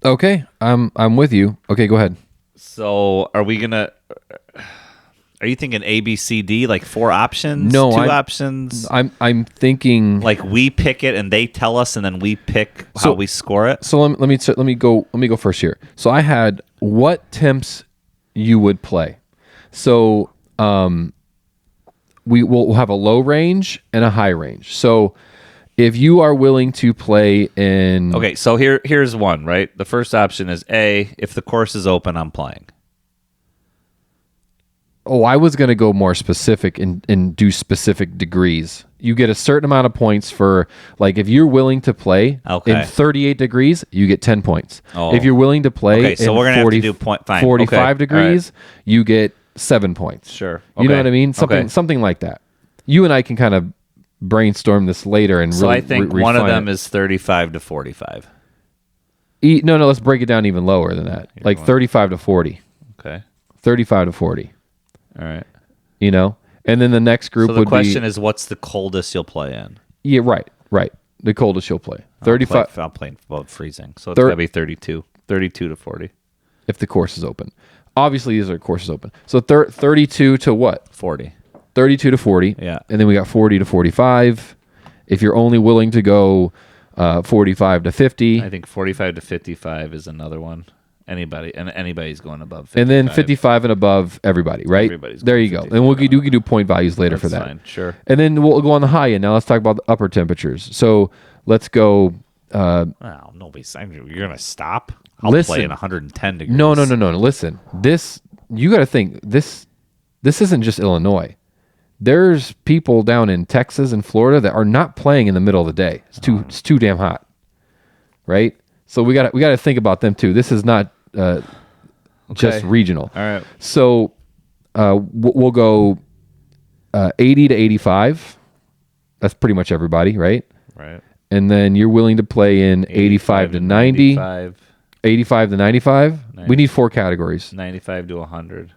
Okay, I'm with you. Okay, go ahead. So, are we gonna? Are you thinking A, B, C, D, like 4 options? No, 2 I'm- options? I'm thinking Like we pick it and they tell us, and then we pick how we score it. So let me go first here. So I had what temps you would play. So we'll have a low range and a high range. So if you are willing to play in Okay, so here's one, right? The first option is A, if the course is open, I'm playing. Oh, I was going to go more specific and do specific degrees. You get a certain amount of points for, like, if you're willing to play Okay. in 38 degrees, you get 10 points. Oh. If you're willing to play Okay, so in we're gonna have to 40 do point- fine. 45 Okay, degrees, you get 7 points. Sure. You know Okay. what I mean? Okay. Something like that. You and I can kind of brainstorm this later and So really I think one of them is 35 to 45. No, let's break it down even lower than that. Like 35 to 40. Okay. 35 to 40. All right. You know? And then the next group So the would question be is, what's the coldest you'll play in? Yeah, right. The coldest you'll play. 35 I'm playing above freezing, so it's got to be 32. 32 to 40. if the course is open. Obviously, these are courses open. So 32 to what? 40. 32 to 40. Yeah. And then we got 40 to 45. If you're only willing to go 45 to 50. I think 45 to 55 is another one. Anybody's going above 55. And then 55 and above, everybody, right? Everybody's there going you go. 55 And we can do point values later for That's that. fine, sure. And then we'll go on the high end. Now let's talk about the upper temperatures. So let's go. Well, nobody's saying you're going to stop. I'll Listen. play in 110 degrees. No. Listen, you got to think this isn't just Illinois. There's people down in Texas and Florida that are not playing in the middle of the day. It's too damn hot, right? So we got to think about them too. This is not just regional. All right. So we'll go 80 to 85. That's pretty much everybody, right? Right. And then you're willing to play in 85 to 90, 85 to 95. We need 4 categories. 95 to 100.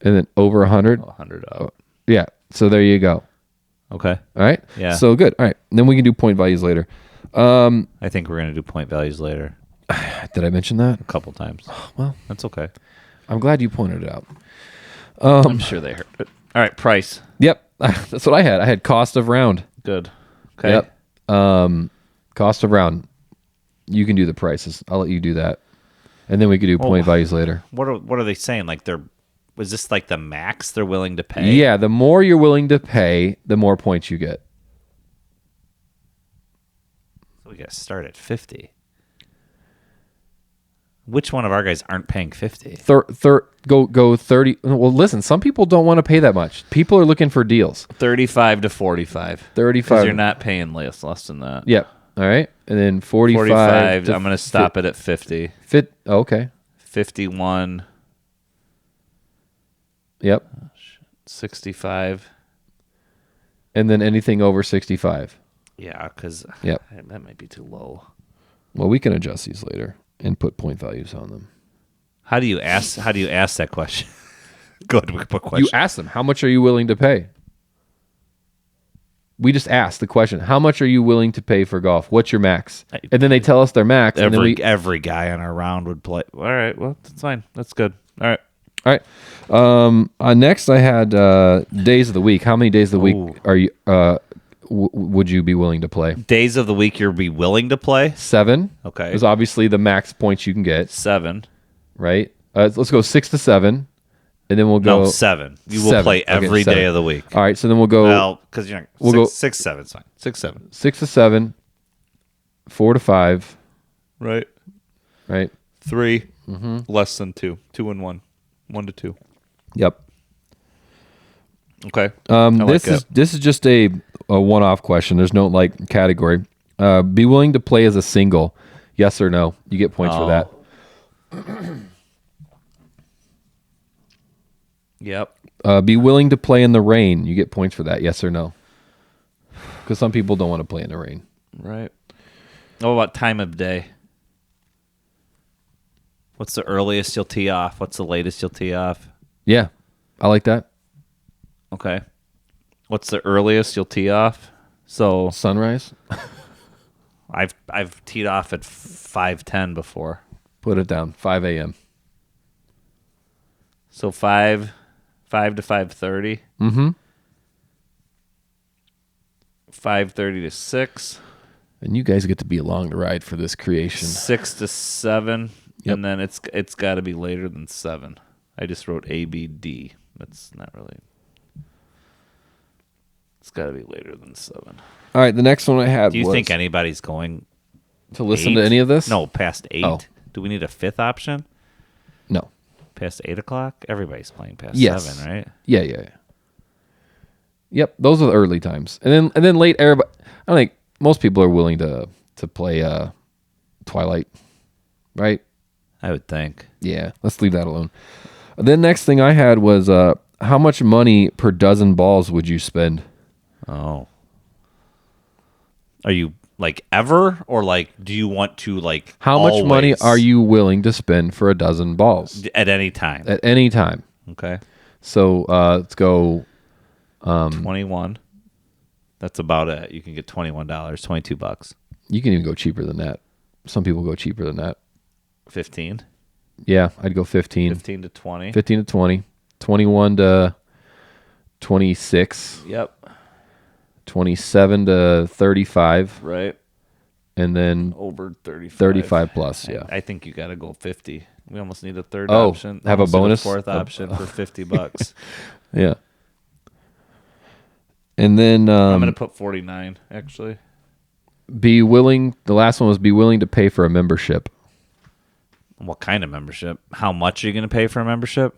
And then over 100. 100 up. Yeah. So there you go. Okay. All right. Yeah. So good. All right. And then we can do point values later. I think we're going to do point values later Did I mention that? a couple times. Well, That's okay. I'm glad you pointed it out. I'm sure they heard it. All right, price. Yep. That's what I had. I had cost of round. Good. Okay. Yep. Cost of round. You can do the prices. I'll let you do that. And then we could do point values later. What are they saying? Like was this like the max they're willing to pay? Yeah, the more you're willing to pay, the more points you get. So we got to start at 50. Which one of our guys aren't paying 50? Go 30. Well, listen, some people don't want to pay that much. People are looking for deals. 35 to 45. 35. Because you're not paying less than that. Yep. All right. And then 45. 45. I'm going to stop it at 50. Okay. 51. Yep. 65. And then anything over 65. Yeah, because Yep. that might be too low. Well, we can adjust these later and put point values on them. How do you ask that question? Good. We can put question. You ask them, how much are you willing to pay? We just ask the question, how much are you willing to pay for golf? What's your max? And then they tell us their max. And then Every guy on our round would play. All right. Well, that's fine. That's good. All right. All right. Next, I had days of the week. How many days of the week are you? Would you be willing to play? Days of the week you'll be willing to play? 7. Okay. Is obviously the max points you can get. 7. Right. Let's go 6 to 7, and then we'll go. No, 7. You will 7. play every Okay, 7. day of the week. All right. So then we'll go. Well, because you're not. We'll We'll go- go 6, 7. It's fine. 6, 7. 6 to 7, 4 to 5. Right. Right. 3. Less than 2. 2 and 1. 1 to 2. Yep. Okay. I This is just a one-off question. There's no like category. Be willing to play as a single, yes or no? You get points for that. Yep. Be willing to play in the rain. You get points for that, yes or no? Because some people don't want to play in the rain. Right. What about time of day? What's the earliest you'll tee off? What's the latest you'll tee off? Yeah, I like that. Okay. What's the earliest you'll tee off? So Sunrise. I've teed off at 5:10 before. Put it down. 5 a.m. So 5 5 to 5:30. Mm-hmm. 5:30 to 6. And you guys get to be along the ride for this creation. 6 to 7. Yep. And then it's got to be later than 7. I just wrote A, B, D. That's not really. It's got to be later than 7. All right, the next one I had Do you was think anybody's going to listen 8? to any of this? No, past 8. Oh. Do we need a fifth option? No. Past 8 o'clock? Everybody's playing past Yes. 7, right? Yeah. Yep, those are the early times. And then late, everybody, I think most people are willing to play Twilight, right? I would think. Yeah, let's leave that alone. Then next thing I had was how much money per dozen balls would you spend? Oh. Are you like ever, or like do you want to like How always? much money are you willing to spend for a dozen balls? At any time? At any time. Okay. So let's go. 21. That's about it. You can get $21, $22. You can even go cheaper than that. Some people go cheaper than that. 15. Yeah, I'd go 15. 15 to 20. 15 to 20. 21 to 26. Yep. 27 to 35. Right. And then Over 35. 35 plus, yeah. I think you got to go 50. We almost need a third Oh, option. have a Almost need bonus? fourth option for $50. Yeah. And then I'm going to put 49, actually. be willing, the last one was be willing to pay for a membership. What kind of membership? How much are you going to pay for a membership?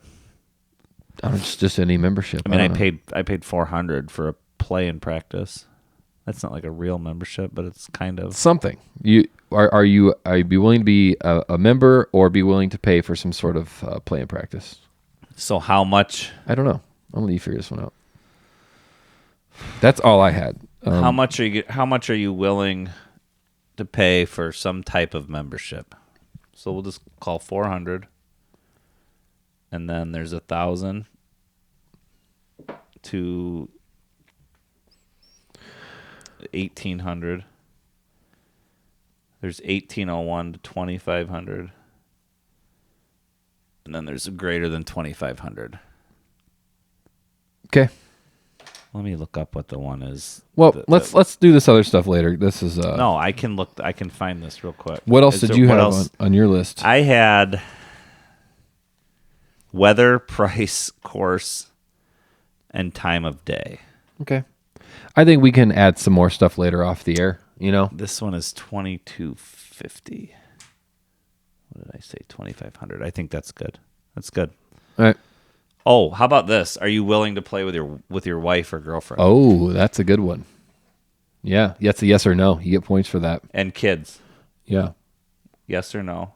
Just any membership. I mean, I don't know. paid $400 for a play and practice. That's not like a real membership, but it's kind of Something. You are you be willing to be a member or be willing to pay for some sort of play and practice? So how much? I don't know. I'll let you figure this one out. That's all I had. How much are you willing to pay for some type of membership? So we'll just call 400, and then there's 1,000 to 1,800. There's 1,801 to 2,500, and then there's a greater than 2,500. Okay. Let me look up what the one is. Well, let's do this other stuff later. This is No, I can look. I can find this real quick. What else did you what have else? on your list? I had weather, price, course, and time of day. Okay. I think we can add some more stuff later off the air, you know? This one is $2,250. What did I say? 2,500. I think that's good. That's good. All right. Oh, how about this? Are you willing to play with your wife or girlfriend? Oh, that's a good one. Yeah. That's a yes or no. You get points for that. And kids? Yeah. Yes or no?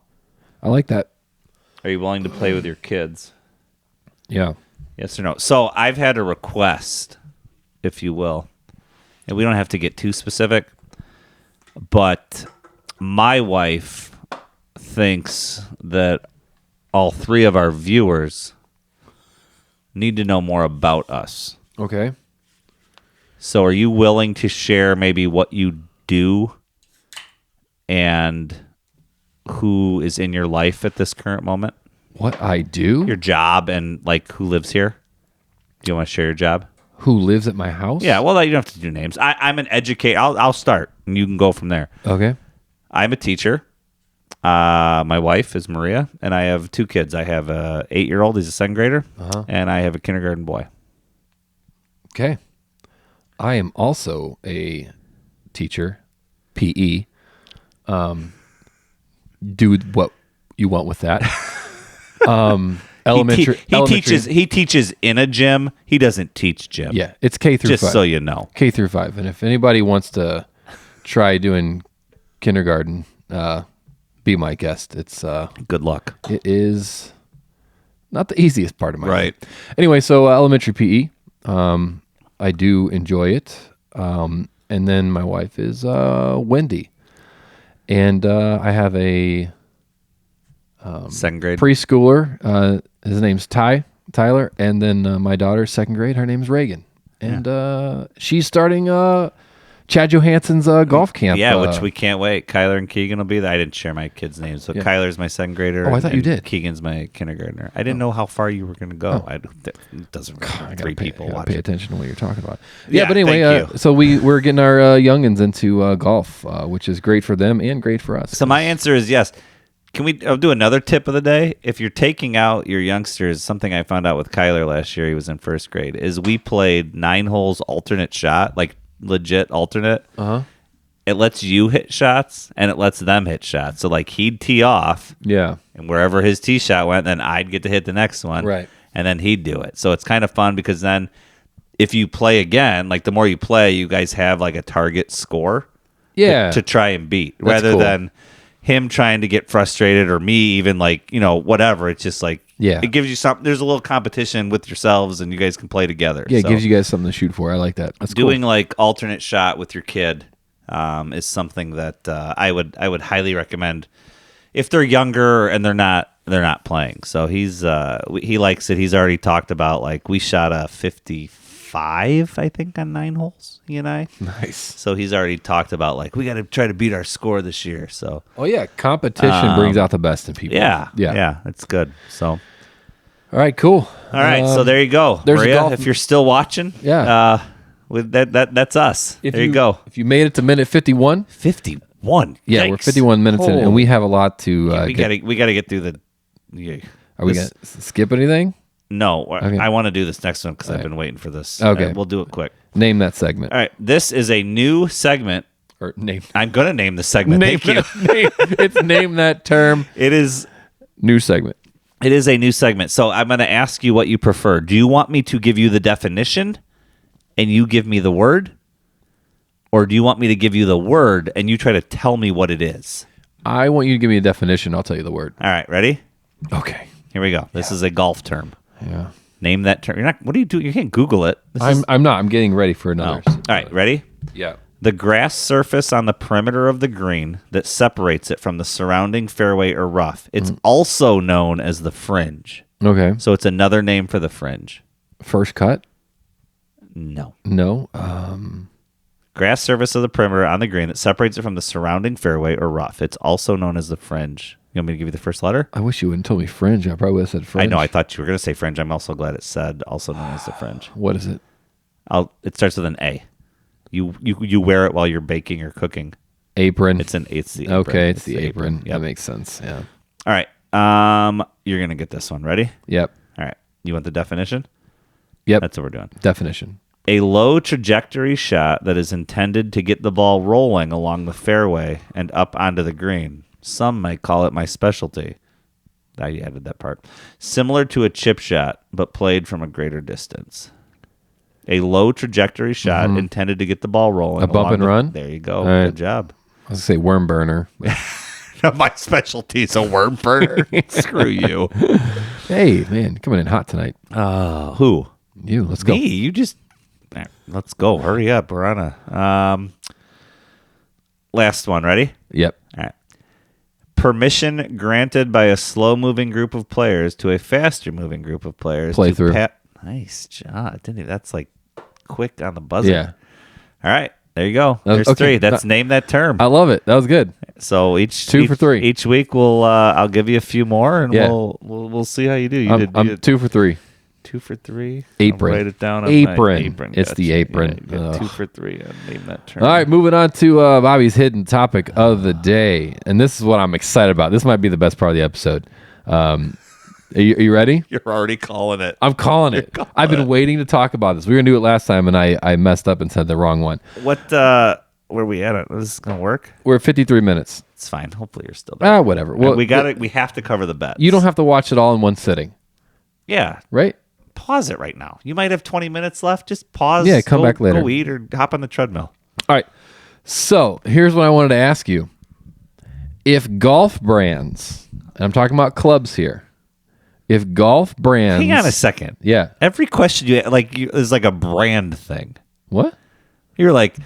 I like that. Are you willing to play with your kids? Yeah. Yes or no? So I've had a request, if you will, and we don't have to get too specific, but my wife thinks that all three of our viewers need to know more about us. Okay. So are you willing to share maybe what you do and who is in your life at this current moment? What I do? Your job and like who lives here? Do you want to share your job? Who lives at my house? Yeah, well, you don't have to do names. I'm an educator. I'll start, and you can go from there. Okay. I'm a teacher. My wife is Maria, and I have 2 kids. I have a 8-year-old. He's a 2nd grader, and I have a kindergarten boy. Okay. I am also a teacher, PE. Do what you want with that. Elementary. He teaches in a gym. He doesn't teach gym. Yeah, it's K through 5. Just so you know. K through 5. And if anybody wants to try doing kindergarten, be my guest. It's Good luck. it is not the easiest part of my Right. life. Anyway, so elementary PE, I do enjoy it. And then my wife is Wendy, and I have a 2nd grade. preschooler. His name's Tyler, and then my daughter's 2nd grade. Her name's Reagan, and she's starting Chad Johansson's golf camp. Yeah, which we can't wait. Kyler and Keegan will be there. I didn't share my kids' names, so Kyler's my second grader. Oh, I thought you did. Keegan's my kindergartner. I didn't know how far you were going to go. It doesn't really three people watching. Pay attention to what you're talking about. Yeah, but anyway, so we're getting our youngins into golf, which is great for them and great for us. So my answer is yes. Can we do another tip of the day? If you're taking out your youngsters, something I found out with Kyler last year, he was in first grade, is we played 9 holes alternate shot, like legit alternate. Uh-huh. It lets you hit shots and it lets them hit shots. So like he'd tee off. Yeah. And wherever his tee shot went, then I'd get to hit the next one. Right. And then he'd do it. So it's kind of fun because then if you play again, like the more you play, you guys have like a target score to try and beat. That's rather cool. than him trying to get frustrated or me even like, whatever. It's just like, it gives you something. There's a little competition with yourselves and you guys can play together. Yeah, it gives you guys something to shoot for. I like that. That's doing cool. like alternate shot with your kid is something that I would highly recommend if they're younger and they're not playing. So he likes it. He's already talked about like we shot a 55, I think, on 9 holes. He and I. Nice. So he's already talked about like we got to try to beat our score this year. So competition brings out the best in people. Yeah, it's good. So. All right, cool. All right, so there you go. There's Maria, a golf. If you're still watching, with that's us. There you go. If you made it to minute 51, 51. yeah, we're 51 minutes in, and we have a lot to. We gotta get through the. Yeah. Are we gonna skip anything? No, Okay. I want to do this next one because I've been waiting for this. Okay, we'll do it quick. Name that segment. All right, this is a new segment. Or name. I'm gonna name the segment. Thank you. It's name that term. It is new segment. It is a new segment. So I'm going to ask you what you prefer. Do you want me to give you the definition and you give me the word? Or do you want me to give you the word and you try to tell me what it is? I want you to give me a definition. I'll tell you the word. All right, ready? Okay. Here we go. This is a golf term. Yeah. Name that term. You're not. What are you doing? You can't Google it. I'm not. I'm getting ready for another. All right, ready? Yeah. The grass surface on the perimeter of the green that separates it from the surrounding fairway or rough. It's also known as the fringe. Okay. So it's another name for the fringe. First cut? No. Grass surface of the perimeter on the green that separates it from the surrounding fairway or rough. It's also known as the fringe. You want me to give you the first letter? I wish you wouldn't told me fringe. I probably would have said fringe. I know. I thought you were going to say fringe. I'm also glad it said also known as the fringe. What is it? It starts with an A. You wear it while you're baking or cooking. Apron. It's the apron. Okay, it's the apron. Yep. That makes sense. Yeah. All right. You're going to get this one. Ready? Yep. All right. You want the definition? Yep. That's what we're doing. Definition. A low trajectory shot that is intended to get the ball rolling along the fairway and up onto the green. Some might call it my specialty. I added that part. Similar to a chip shot, but played from a greater distance. A low trajectory shot intended to get the ball rolling. A bump and run? There you go. All right. Good job. I was going to say worm burner. My specialty is a worm burner. Screw you. Hey, man, coming in hot tonight. Who? You. Let's go. Me? You just... Let's go. Hurry up. We're on a... last one. Ready? Yep. All right. Permission granted by a slow-moving group of players to a faster-moving group of players. Play through. Nice job. That's like quick on the buzzer. Yeah. All right. There you go. There's okay. 3. That's name that term. I love it. That was good. So two for 3. Each week I'll give you a few more and we'll see how you do. I'm 2 for 3. 2 for 3. Apron. I'll write it down. Apron. It's the apron. Yeah, you got 2 for 3 on name that term. All right, moving on to Bobby's hidden topic of the day, and this is what I'm excited about. This might be the best part of the episode. Are you ready? You're already calling it. I'm calling it. I've been waiting to talk about this. We were gonna do it last time, and I messed up and said the wrong one. Where are we at? Is this gonna work? We're at 53 minutes. It's fine. Hopefully you're still there. Whatever. Well, we have to cover the bets. You don't have to watch it all in one sitting. Yeah. Right? Pause it right now. You might have 20 minutes left. Just pause. Yeah, come back later. Go eat or hop on the treadmill. All right. So here's what I wanted to ask you. If golf brands, and I'm talking about clubs here, if golf brands... Hang on a second. Yeah. Every question is like a brand thing. What? You're like,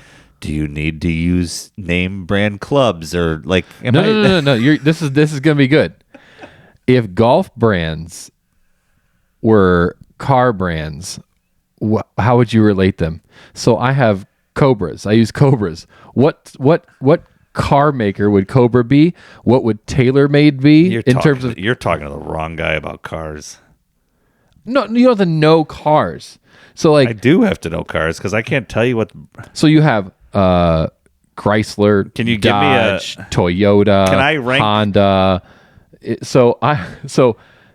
do you need to use name brand clubs or like... No. This is going to be good. If golf brands were car brands, how would you relate them? So I have Cobras. I use Cobras. What car maker would Cobra be? What would TaylorMade be You're talking to the wrong guy about cars. No, you don't have to know cars. So like I do have to know cars because I can't tell you what. So you have Chrysler, Can you Dodge, give me Toyota, Can I rank- Honda. So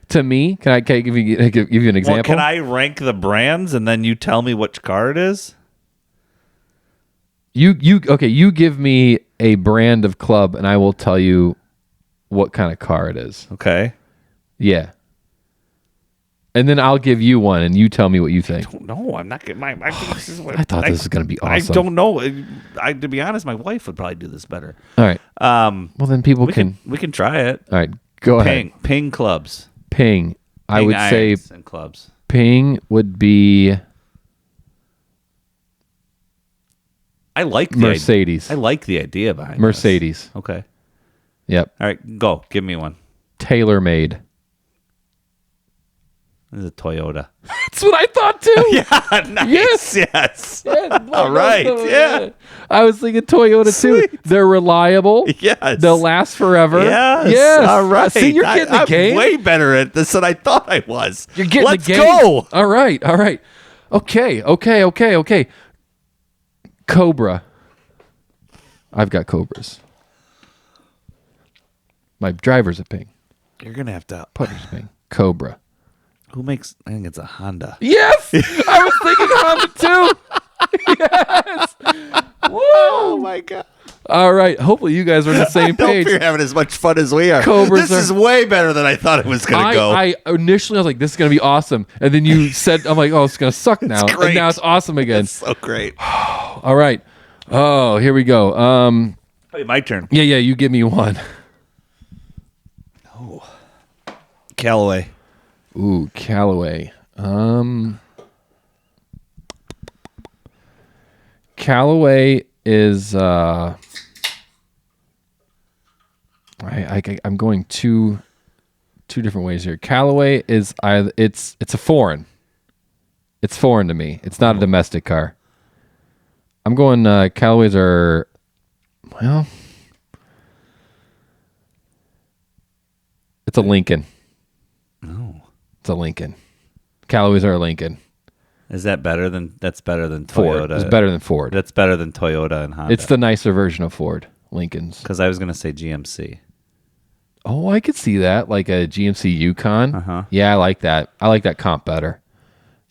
to me, can I give you an example? Well, can I rank the brands and then you tell me which car it is? You give me a brand of club and I will tell you what kind of car it is. Okay. Yeah. And then I'll give you one and you tell me what you think. No, I'm not getting I think this is what I thought this was going to be awesome. I don't know. To be honest, my wife would probably do this better. All right. Well, then people we can try it. All right. Go ahead. Ping clubs. Ping. I would say and clubs. Ping would be I like the Mercedes. I like the idea behind Mercedes. This. Okay. Yep. All right, go. Give me one. TaylorMade. This is a Toyota. That's what I thought too. Yeah, nice. Yes. All right. Yeah. I was thinking Toyota too. They're reliable. Yes. They'll last forever. Yes. All right. See, you're getting the game. I'm way better at this than I thought I was. You're getting Let's the game. go. All right. Okay. Cobra. I've got Cobras. My driver's a Ping. You're going to have to. Putter's Ping. Cobra. Who makes? I think it's a Honda. Yes, I was thinking Honda too. Yes. Woo! Oh my god! All right. Hopefully you guys are on the same I page. hope you're having as much fun as we are. Cobras is way better than I thought it was going to go. I initially was like, "This is going to be awesome," and then you said, "I'm like, oh, it's going to suck now," It's great. and now it's awesome again. It's so great. All right. Oh, here we go. Hey, my turn. Yeah. You give me one. Oh, Callaway. Ooh, Callaway. Callaway is I'm going two different ways here. Callaway is it's a foreign. It's foreign to me. It's not a domestic car. I'm going Callaways are it's a Lincoln. It's a Lincoln. Callaways are a Lincoln. Is that better than Toyota? Ford. It's better than Ford. That's better than Toyota and Honda. It's the nicer version of Ford. Lincolns. Because I was going to say GMC. Oh, I could see that. Like a GMC Yukon. Uh-huh. Yeah, I like that. I like that comp better.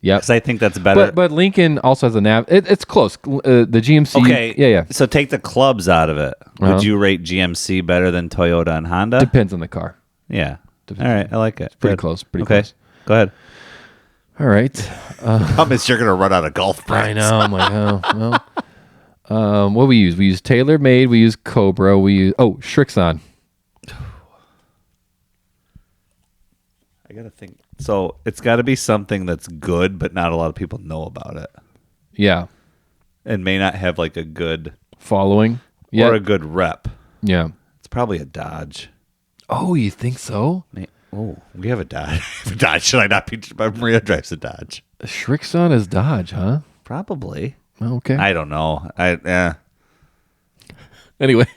Yep. Because I think that's better. But Lincoln also has a nav. It's close. The GMC. Okay. Yeah. So take the clubs out of it. Would you rate GMC better than Toyota and Honda? Depends on the car. Yeah. All right. I like it. Pretty Good. close. Pretty okay. close. Go ahead. All right. Promise you're going to run out of golf brands. I know. I'm like, oh, well. What we use? We use TaylorMade. We use Cobra. We use Shrixon. I got to think. So it's got to be something that's good, but not a lot of people know about it. Yeah. And may not have like a good following. Yeah. Or a good rep. Yeah. It's probably a Dodge. Oh, you think so? Oh, we have a Dodge. Dodge. Should I not be? Maria drives a Dodge. Shrixon is Dodge, huh? Probably. Okay. I don't know. Anyway,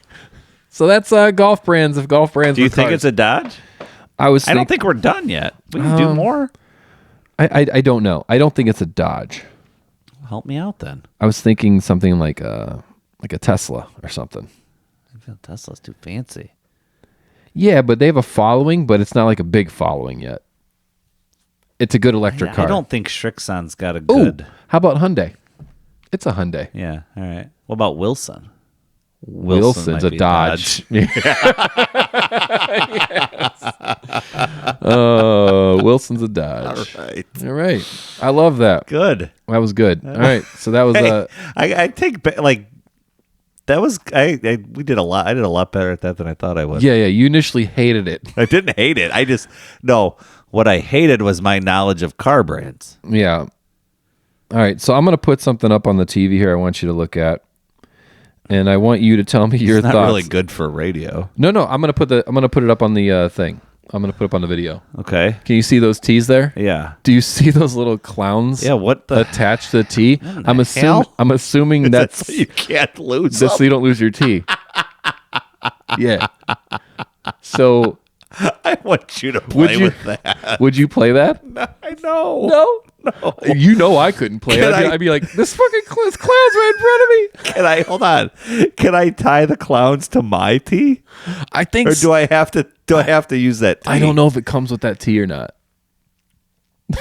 so that's golf brands. If golf brands, do you think it's a Dodge? I don't think we're done yet. We can do more. I don't know. I don't think it's a Dodge. Help me out then. I was thinking something like a Tesla or something. I feel Tesla's too fancy. Yeah, but they have a following, but it's not like a big following yet. It's a good electric car. I don't think Shrixon's got a good. Ooh, how about Hyundai? It's a Hyundai. Yeah. All right. What about Wilson? Wilson's a Dodge. Wilson's a Dodge. All right. I love that. Good. That was good. All right. So that was I take like that was we did a lot. I did a lot better at that than I thought I would. Yeah. You initially hated it. I didn't hate it. What I hated was my knowledge of car brands. Yeah. All right. So I'm going to put something up on the TV here I want you to look at. And I want you to tell me your thoughts. It's not really good for radio. No. I'm going to put it up on the thing. I'm gonna put up on the video. Okay. Can you see those tees there? Yeah. Do you see those little clowns? Yeah. What the? attached to the tee? I'm hell? assuming that's So you can't lose. that's so you don't lose your tee. Yeah. So I want you to play with that. would you play that? I know. No. You know I couldn't play it. I'd be like, this fucking clown's right in front of me. Can I hold on? Can I tie the clowns to my tee? I think, Or do I have to use that tee? I don't know if it comes with that tee or not.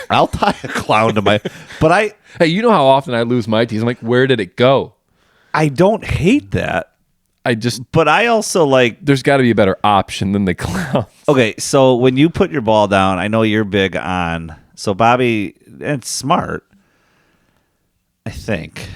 I'll tie a clown to my. But Hey, you know how often I lose my tees? I'm like, where did it go? I don't hate that. But I also like. there's got to be a better option than the clown. Okay, so when you put your ball down, I know you're big on. So Bobby, it's smart. I think.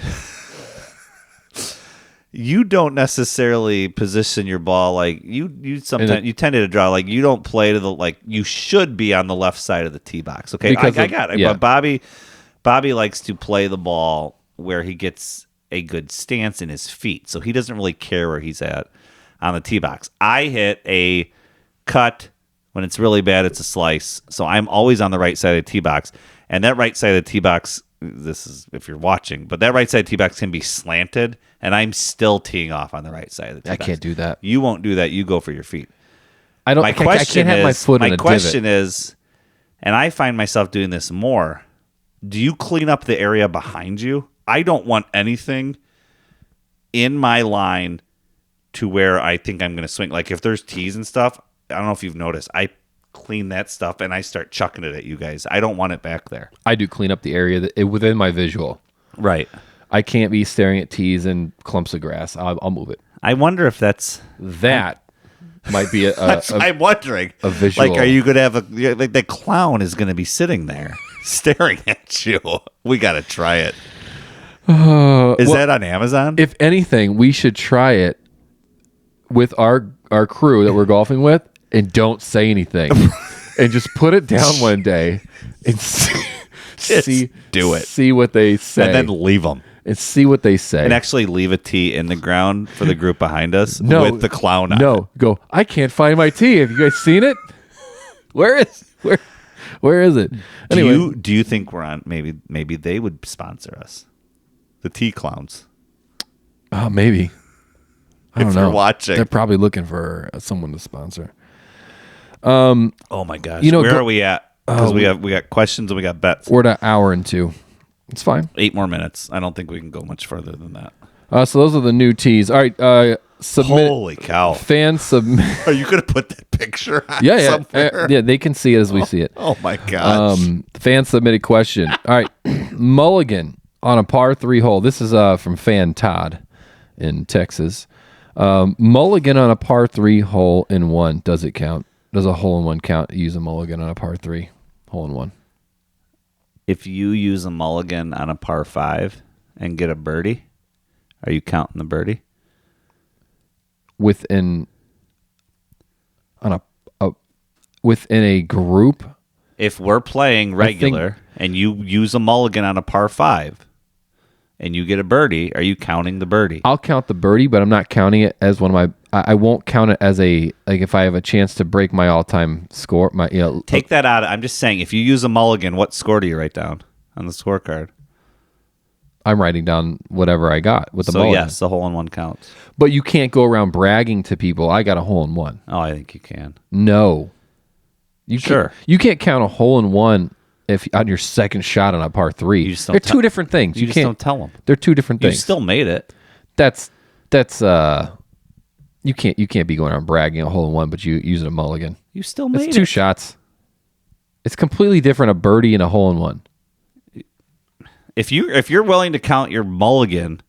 You don't necessarily position your ball like you sometimes you tend to draw like you don't play to the like you should be on the left side of the tee box. Okay, I got it. Yeah. But Bobby likes to play the ball where he gets a good stance in his feet, so he doesn't really care where he's at on the tee box. I hit a cut when it's really bad. It's a slice, so I'm always on the right side of the tee box, and that right side of the tee box. This is if you're watching, but that right side tee box can be slanted, and I'm still teeing off on the right side of the tee box. I can't do that. You won't do that. You go for your feet. I can't have my foot in a divot. My question is, and I find myself doing this more, do you clean up the area behind you? I don't want anything in my line to where I think I'm going to swing. Like if there's tees and stuff, I don't know if you've noticed, I clean that stuff and I start chucking it at you guys. I don't want it back there. I do clean up the area within my visual. Right. I can't be staring at tees and clumps of grass. I'll move it. I wonder if That might be I'm wondering. A visual. Like, are you going to have like the clown is going to be sitting there staring at you? We got to try it. Is that on Amazon? If anything, we should try it with our crew that we're golfing with and don't say anything and just put it down one day and do it. See what they say. And then leave them. And see what they say. And actually leave a tee in the ground for the group behind us with the clown on it. Go, I can't find my tee. Have you guys seen it? Where is it? Anyway. Do you think we're on maybe they would sponsor us? The tee clowns. Oh, maybe. I don't know. If you're watching. They're probably looking for someone to sponsor. Oh my gosh. Where are we at? Because we got questions and we got bets. We're at an hour and 2. It's fine. 8 more minutes. I don't think we can go much further than that. So those are the new tees. All right. Submit. Holy cow. Fans submit. Are you going to put that picture on Yeah. somewhere? Yeah, they can see it as we see it. Oh my gosh. Fan submitted question. All right. Mulligan on a par 3 hole. This is from fan Todd in Texas. Mulligan on a par 3 hole in 1. Does it count? Does a hole in 1 count? Use a mulligan on a par 3 hole in 1. If you use a mulligan on a par 5 and get a birdie, are you counting the birdie? Within a group? If we're playing regular and you use a mulligan on a par 5 and you get a birdie, are you counting the birdie? I'll count the birdie, but I'm not counting it as one of my. I won't count it as if I have a chance to break my all-time score. Take that out. I'm just saying, if you use a mulligan, what score do you write down on the scorecard? I'm writing down whatever I got with the so mulligan. Yes, the hole in 1 counts. But you can't go around bragging to people. I got a hole in 1. Oh, I think you can. No, you sure. You can't count a hole in 1 if on your second shot on a par 3. They're two different things. You just don't tell them. They're two different things. You still made it. That's you can't be going around bragging a hole in 1, but you using a mulligan. You still made it. It's 2 shots. It's completely different. A birdie and a hole in 1. If you're willing to count your mulligan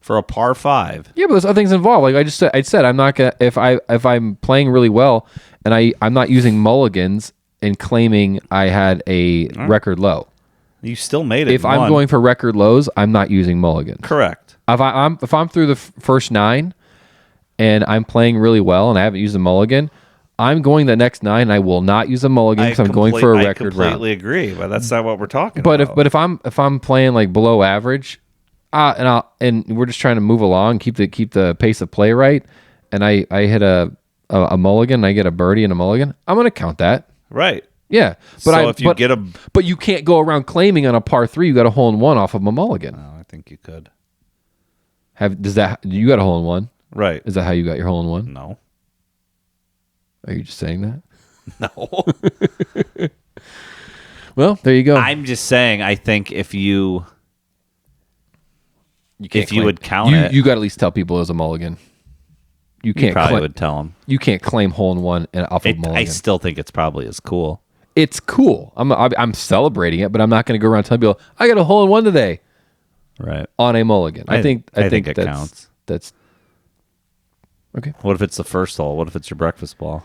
for a par 5, yeah, but there's other things involved. Like I said, I'm not gonna if I'm playing really well and I'm not using mulligans and claiming I had a record low. You still made it. If I'm going for record lows, I'm not using mulligans. Correct. If I'm through the first 9 and I'm playing really well and I haven't used a mulligan, I'm going the next 9 and I will not use a mulligan because I'm going for a record round. I completely agree, but that's not what we're talking about. But if I'm playing like below average, and we're just trying to move along, keep the pace of play right, and I hit a a mulligan and I get a birdie and a mulligan, I'm going to count that. Right. Yeah. So if you get a... But you can't go around claiming on a par 3 you got a hole in one off of a mulligan. Oh, I think you could. You got a hole in one? Right. Is that how you got your hole in one? No. Are you just saying that? No. Well, there you go. I'm just saying, I think if you would count it, you got to at least tell people it was a mulligan. You probably claim, would tell them. You can't claim hole in one and off of mulligan. I still think it's probably as cool. It's cool. I'm celebrating it, but I'm not going to go around telling people I got a hole in one today. Right. On a mulligan. I think it counts. That's okay. What if it's the first hole? What if it's your breakfast ball?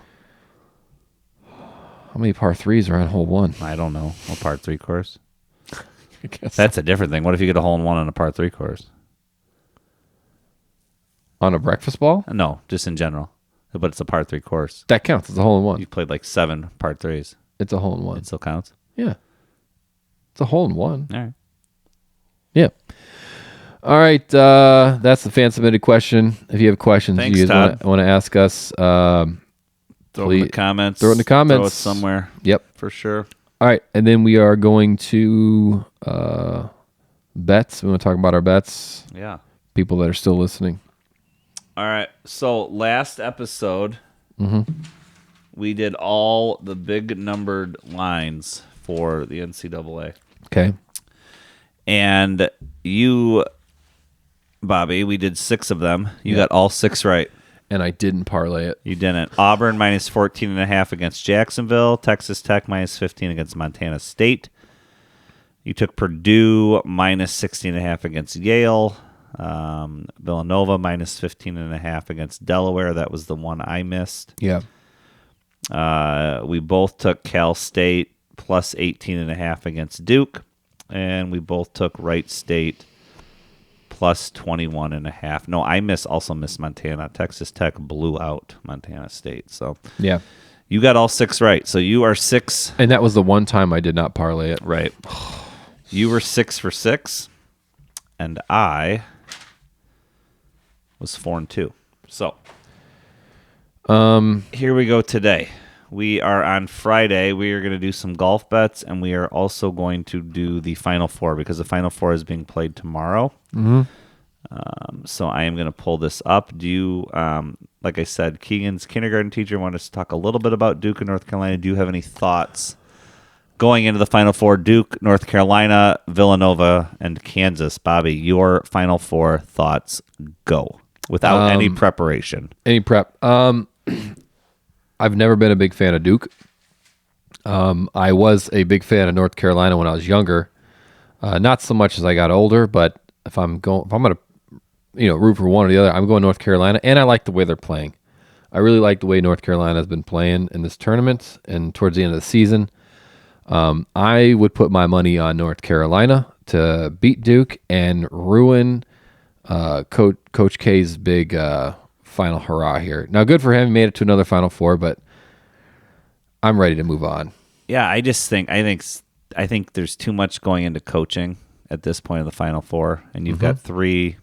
How many par 3s are on hole 1? I don't know. A par 3 course? I guess. That's a different thing. What if you get a hole in one on a par 3 course? On a breakfast ball? No, just in general. But it's a par 3 course. That counts. It's a hole in one. You've played like 7 par 3s. It's a hole in one. It still counts? Yeah. It's a hole in one. All right. Yeah. All right. That's the fan submitted question. If you have questions Thanks, you guys Todd. want to ask us, Throw it in the comments. Throw it in the comments. Throw it somewhere. Yep. For sure. All right. And then we are going to bets. We want to talk about our bets. Yeah. People that are still listening. All right. So last episode, we did all the big numbered lines for the NCAA. Okay. And you, Bobby, we did 6 of them. You got all 6 right. And I didn't parlay it. You didn't. Auburn minus 14.5 against Jacksonville. Texas Tech minus 15 against Montana State. You took Purdue minus 16.5 against Yale. Villanova minus 15.5 against Delaware. That was the one I missed. Yeah. We both took Cal State plus 18.5 against Duke. And we both took Wright State plus 21.5. No, I also missed Montana. Texas Tech blew out Montana State. So Yeah. you got all 6 right. So you are 6. And that was the one time I did not parlay it. Right. You were 6 for 6. And I was 4-2. So here we go today. We are on Friday. We are going to do some golf bets, and we are also going to do the Final Four because the Final Four is being played tomorrow. So I am going to pull this up. Do you, like I said, Keegan's kindergarten teacher wanted us to talk a little bit about Duke and North Carolina. Do you have any thoughts going into the Final Four? Duke, North Carolina, Villanova, and Kansas. Bobby, your Final Four thoughts, go without any preparation. Any prep. I've never been a big fan of Duke. I was a big fan of North Carolina when I was younger. Not so much as I got older, but if I'm going to, root for one or the other, I'm going North Carolina, and I like the way they're playing. I really like the way North Carolina has been playing in this tournament and towards the end of the season. I would put my money on North Carolina to beat Duke and ruin Coach K's big final hurrah here. Now, good for him. He made it to another Final Four, but I'm ready to move on. Yeah, I think there's too much going into coaching at this point of the Final Four, and you've got 3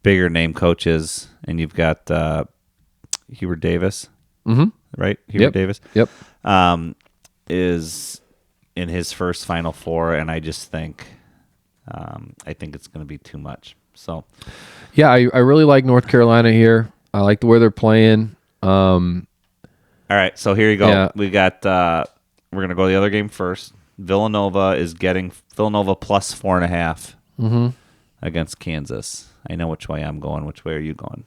bigger name coaches, and you've got Hubert Davis, right? Hubert Davis. Yep. Is in his first Final Four, and I just think it's going to be too much. So, yeah, I really like North Carolina here. I like the way they're playing. All right, so here you go. Yeah. We got. We're going to go the other game first. Villanova is getting plus 4.5 against Kansas. I know which way I'm going. Which way are you going?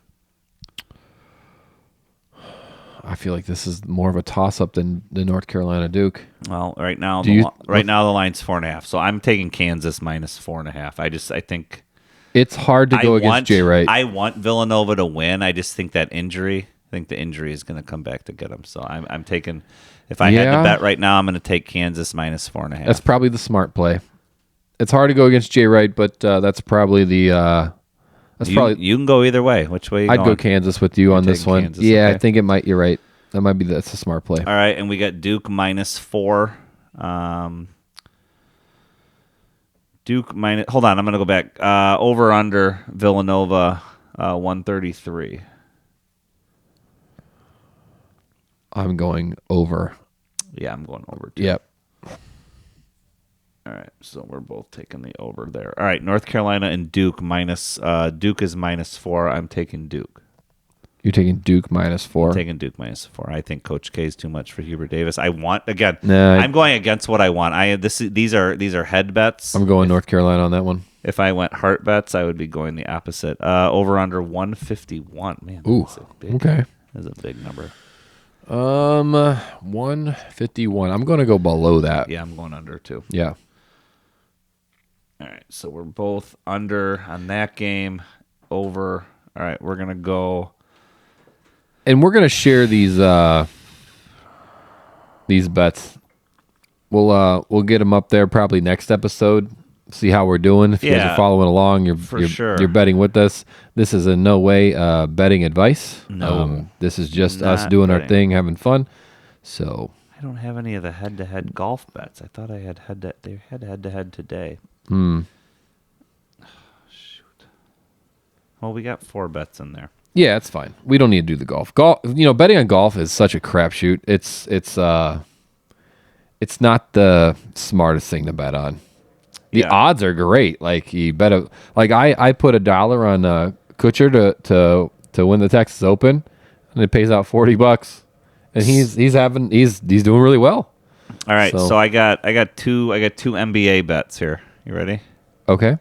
I feel like this is more of a toss-up than the North Carolina Duke. Well, right now the line's 4.5. So I'm taking Kansas minus 4.5. I think it's hard to go against Jay Wright. I want Villanova to win. I just think the injury is going to come back to get them. So I'm taking. If I had to bet right now, I'm going to take Kansas minus 4.5. That's probably the smart play. It's hard to go against Jay Wright, but that's probably the. You can go either way. Which way? I'd go Kansas with you on this one. Kansas, yeah, okay. I think it might. You're right. That's a smart play. All right, and we got Duke minus 4. Duke minus. Hold on, I'm going to go back. Over under Villanova 133. I'm going over. Yeah, I'm going over too. Yep. All right, so we're both taking the over there. All right, North Carolina and Duke minus. Duke is -4. I'm taking Duke. You're taking Duke -4. I'm taking Duke -4. I think Coach K is too much for Hubert Davis. I'm going against what I want. These are head bets. I'm going North Carolina on that one. If I went heart bets, I would be going the opposite. Over under 151. Man, ooh, okay. That's a big number. 151. I'm going to go below that. Yeah, I'm going under too. Yeah. All right, so we're both under on that game. Over. All right, we're gonna go. And we're gonna share these bets. We'll get them up there probably next episode. See how we're doing. If you guys are following along, you're betting with us. This is in no way betting advice. No, this is just us doing our thing, having fun. So I don't have any of the head-to-head golf bets. I thought I had head-to-head today. Shoot. Well, we got 4 bets in there. Yeah, it's fine. We don't need to do the golf. Betting on golf is such a crapshoot. It's not the smartest thing to bet on. The odds are great. Like you bet I put $1 on Kutcher to win the Texas Open, and it pays out $40, and he's doing really well. All right, so I got two NBA bets here. You ready? Okay.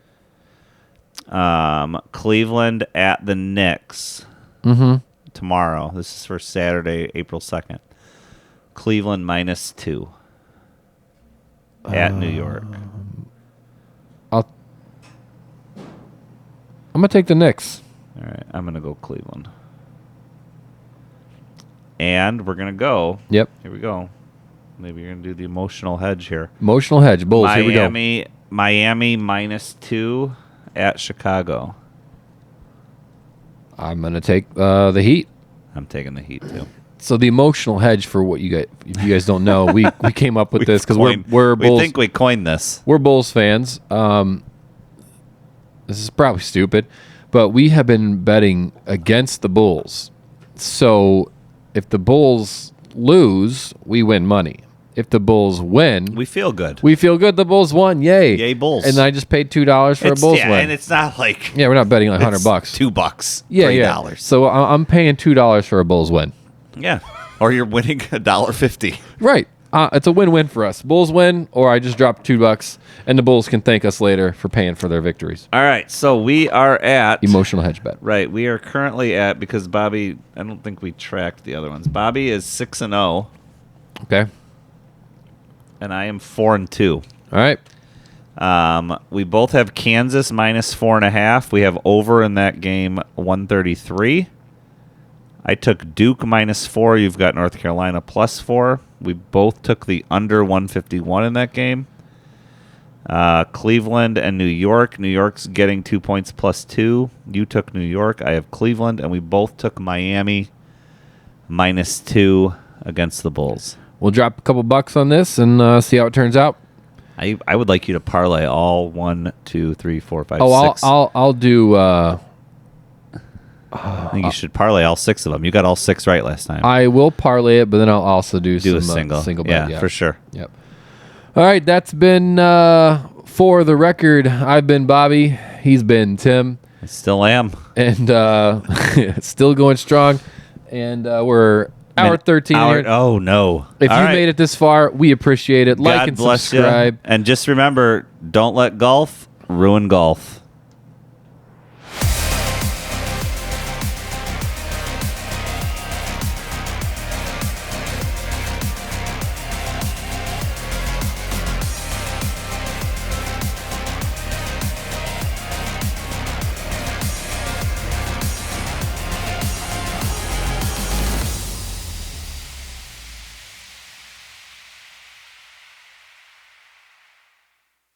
Cleveland at the Knicks tomorrow. This is for Saturday, April 2nd. Cleveland -2 at New York. I'm gonna take the Knicks. All right, I'm gonna go Cleveland, and we're gonna go. Yep. Here we go. Maybe you're gonna do the emotional hedge here. Emotional hedge, Bulls. Here we go. Miami -2 at Chicago. I'm gonna take the Heat. I'm taking the Heat too. So the emotional hedge, for what you guys, if you guys don't know, we came up with this because we're Bulls. We think we coined this. We're Bulls fans. This is probably stupid, but we have been betting against the Bulls. So if the Bulls lose, we win money. If the Bulls win, we feel good. The Bulls won. Yay. Yay, Bulls. And I just paid $2 for a Bulls win. And it's not like... Yeah, we're not betting like $100. $2. Yeah, $3. Yeah. So I'm paying $2 for a Bulls win. Yeah. Or you're winning $1.50. Right. It's a win-win for us. Bulls win, or I just dropped $2, and the Bulls can thank us later for paying for their victories. All right, so we are at... Emotional hedge bet. Right, we are currently at, because Bobby, I don't think we tracked the other ones. Bobby is 6-0. Okay. And I am 4-2. All right. We both have Kansas -4.5. We have over in that game 133. I took Duke -4. You've got North Carolina +4. We both took the under 151 in that game. Cleveland and New York. New York's getting 2 points +2. You took New York. I have Cleveland, and we both took Miami -2 against the Bulls. We'll drop a couple bucks on this and see how it turns out. I would like you to parlay all 1, 2, 3, 4, 5, 6. I'll do. I think you should parlay all 6 of them. You got all 6 right last time. I will parlay it, but then I'll also do some a single bet. Yeah, for sure. Yep. All right, that's been For the Record. I've been Bobby. He's been Tim. I still am. And still going strong. And we're hour 13 here. Oh, no. If you made it this far, we appreciate it. Like God and bless subscribe. You. And just remember, don't let golf ruin golf.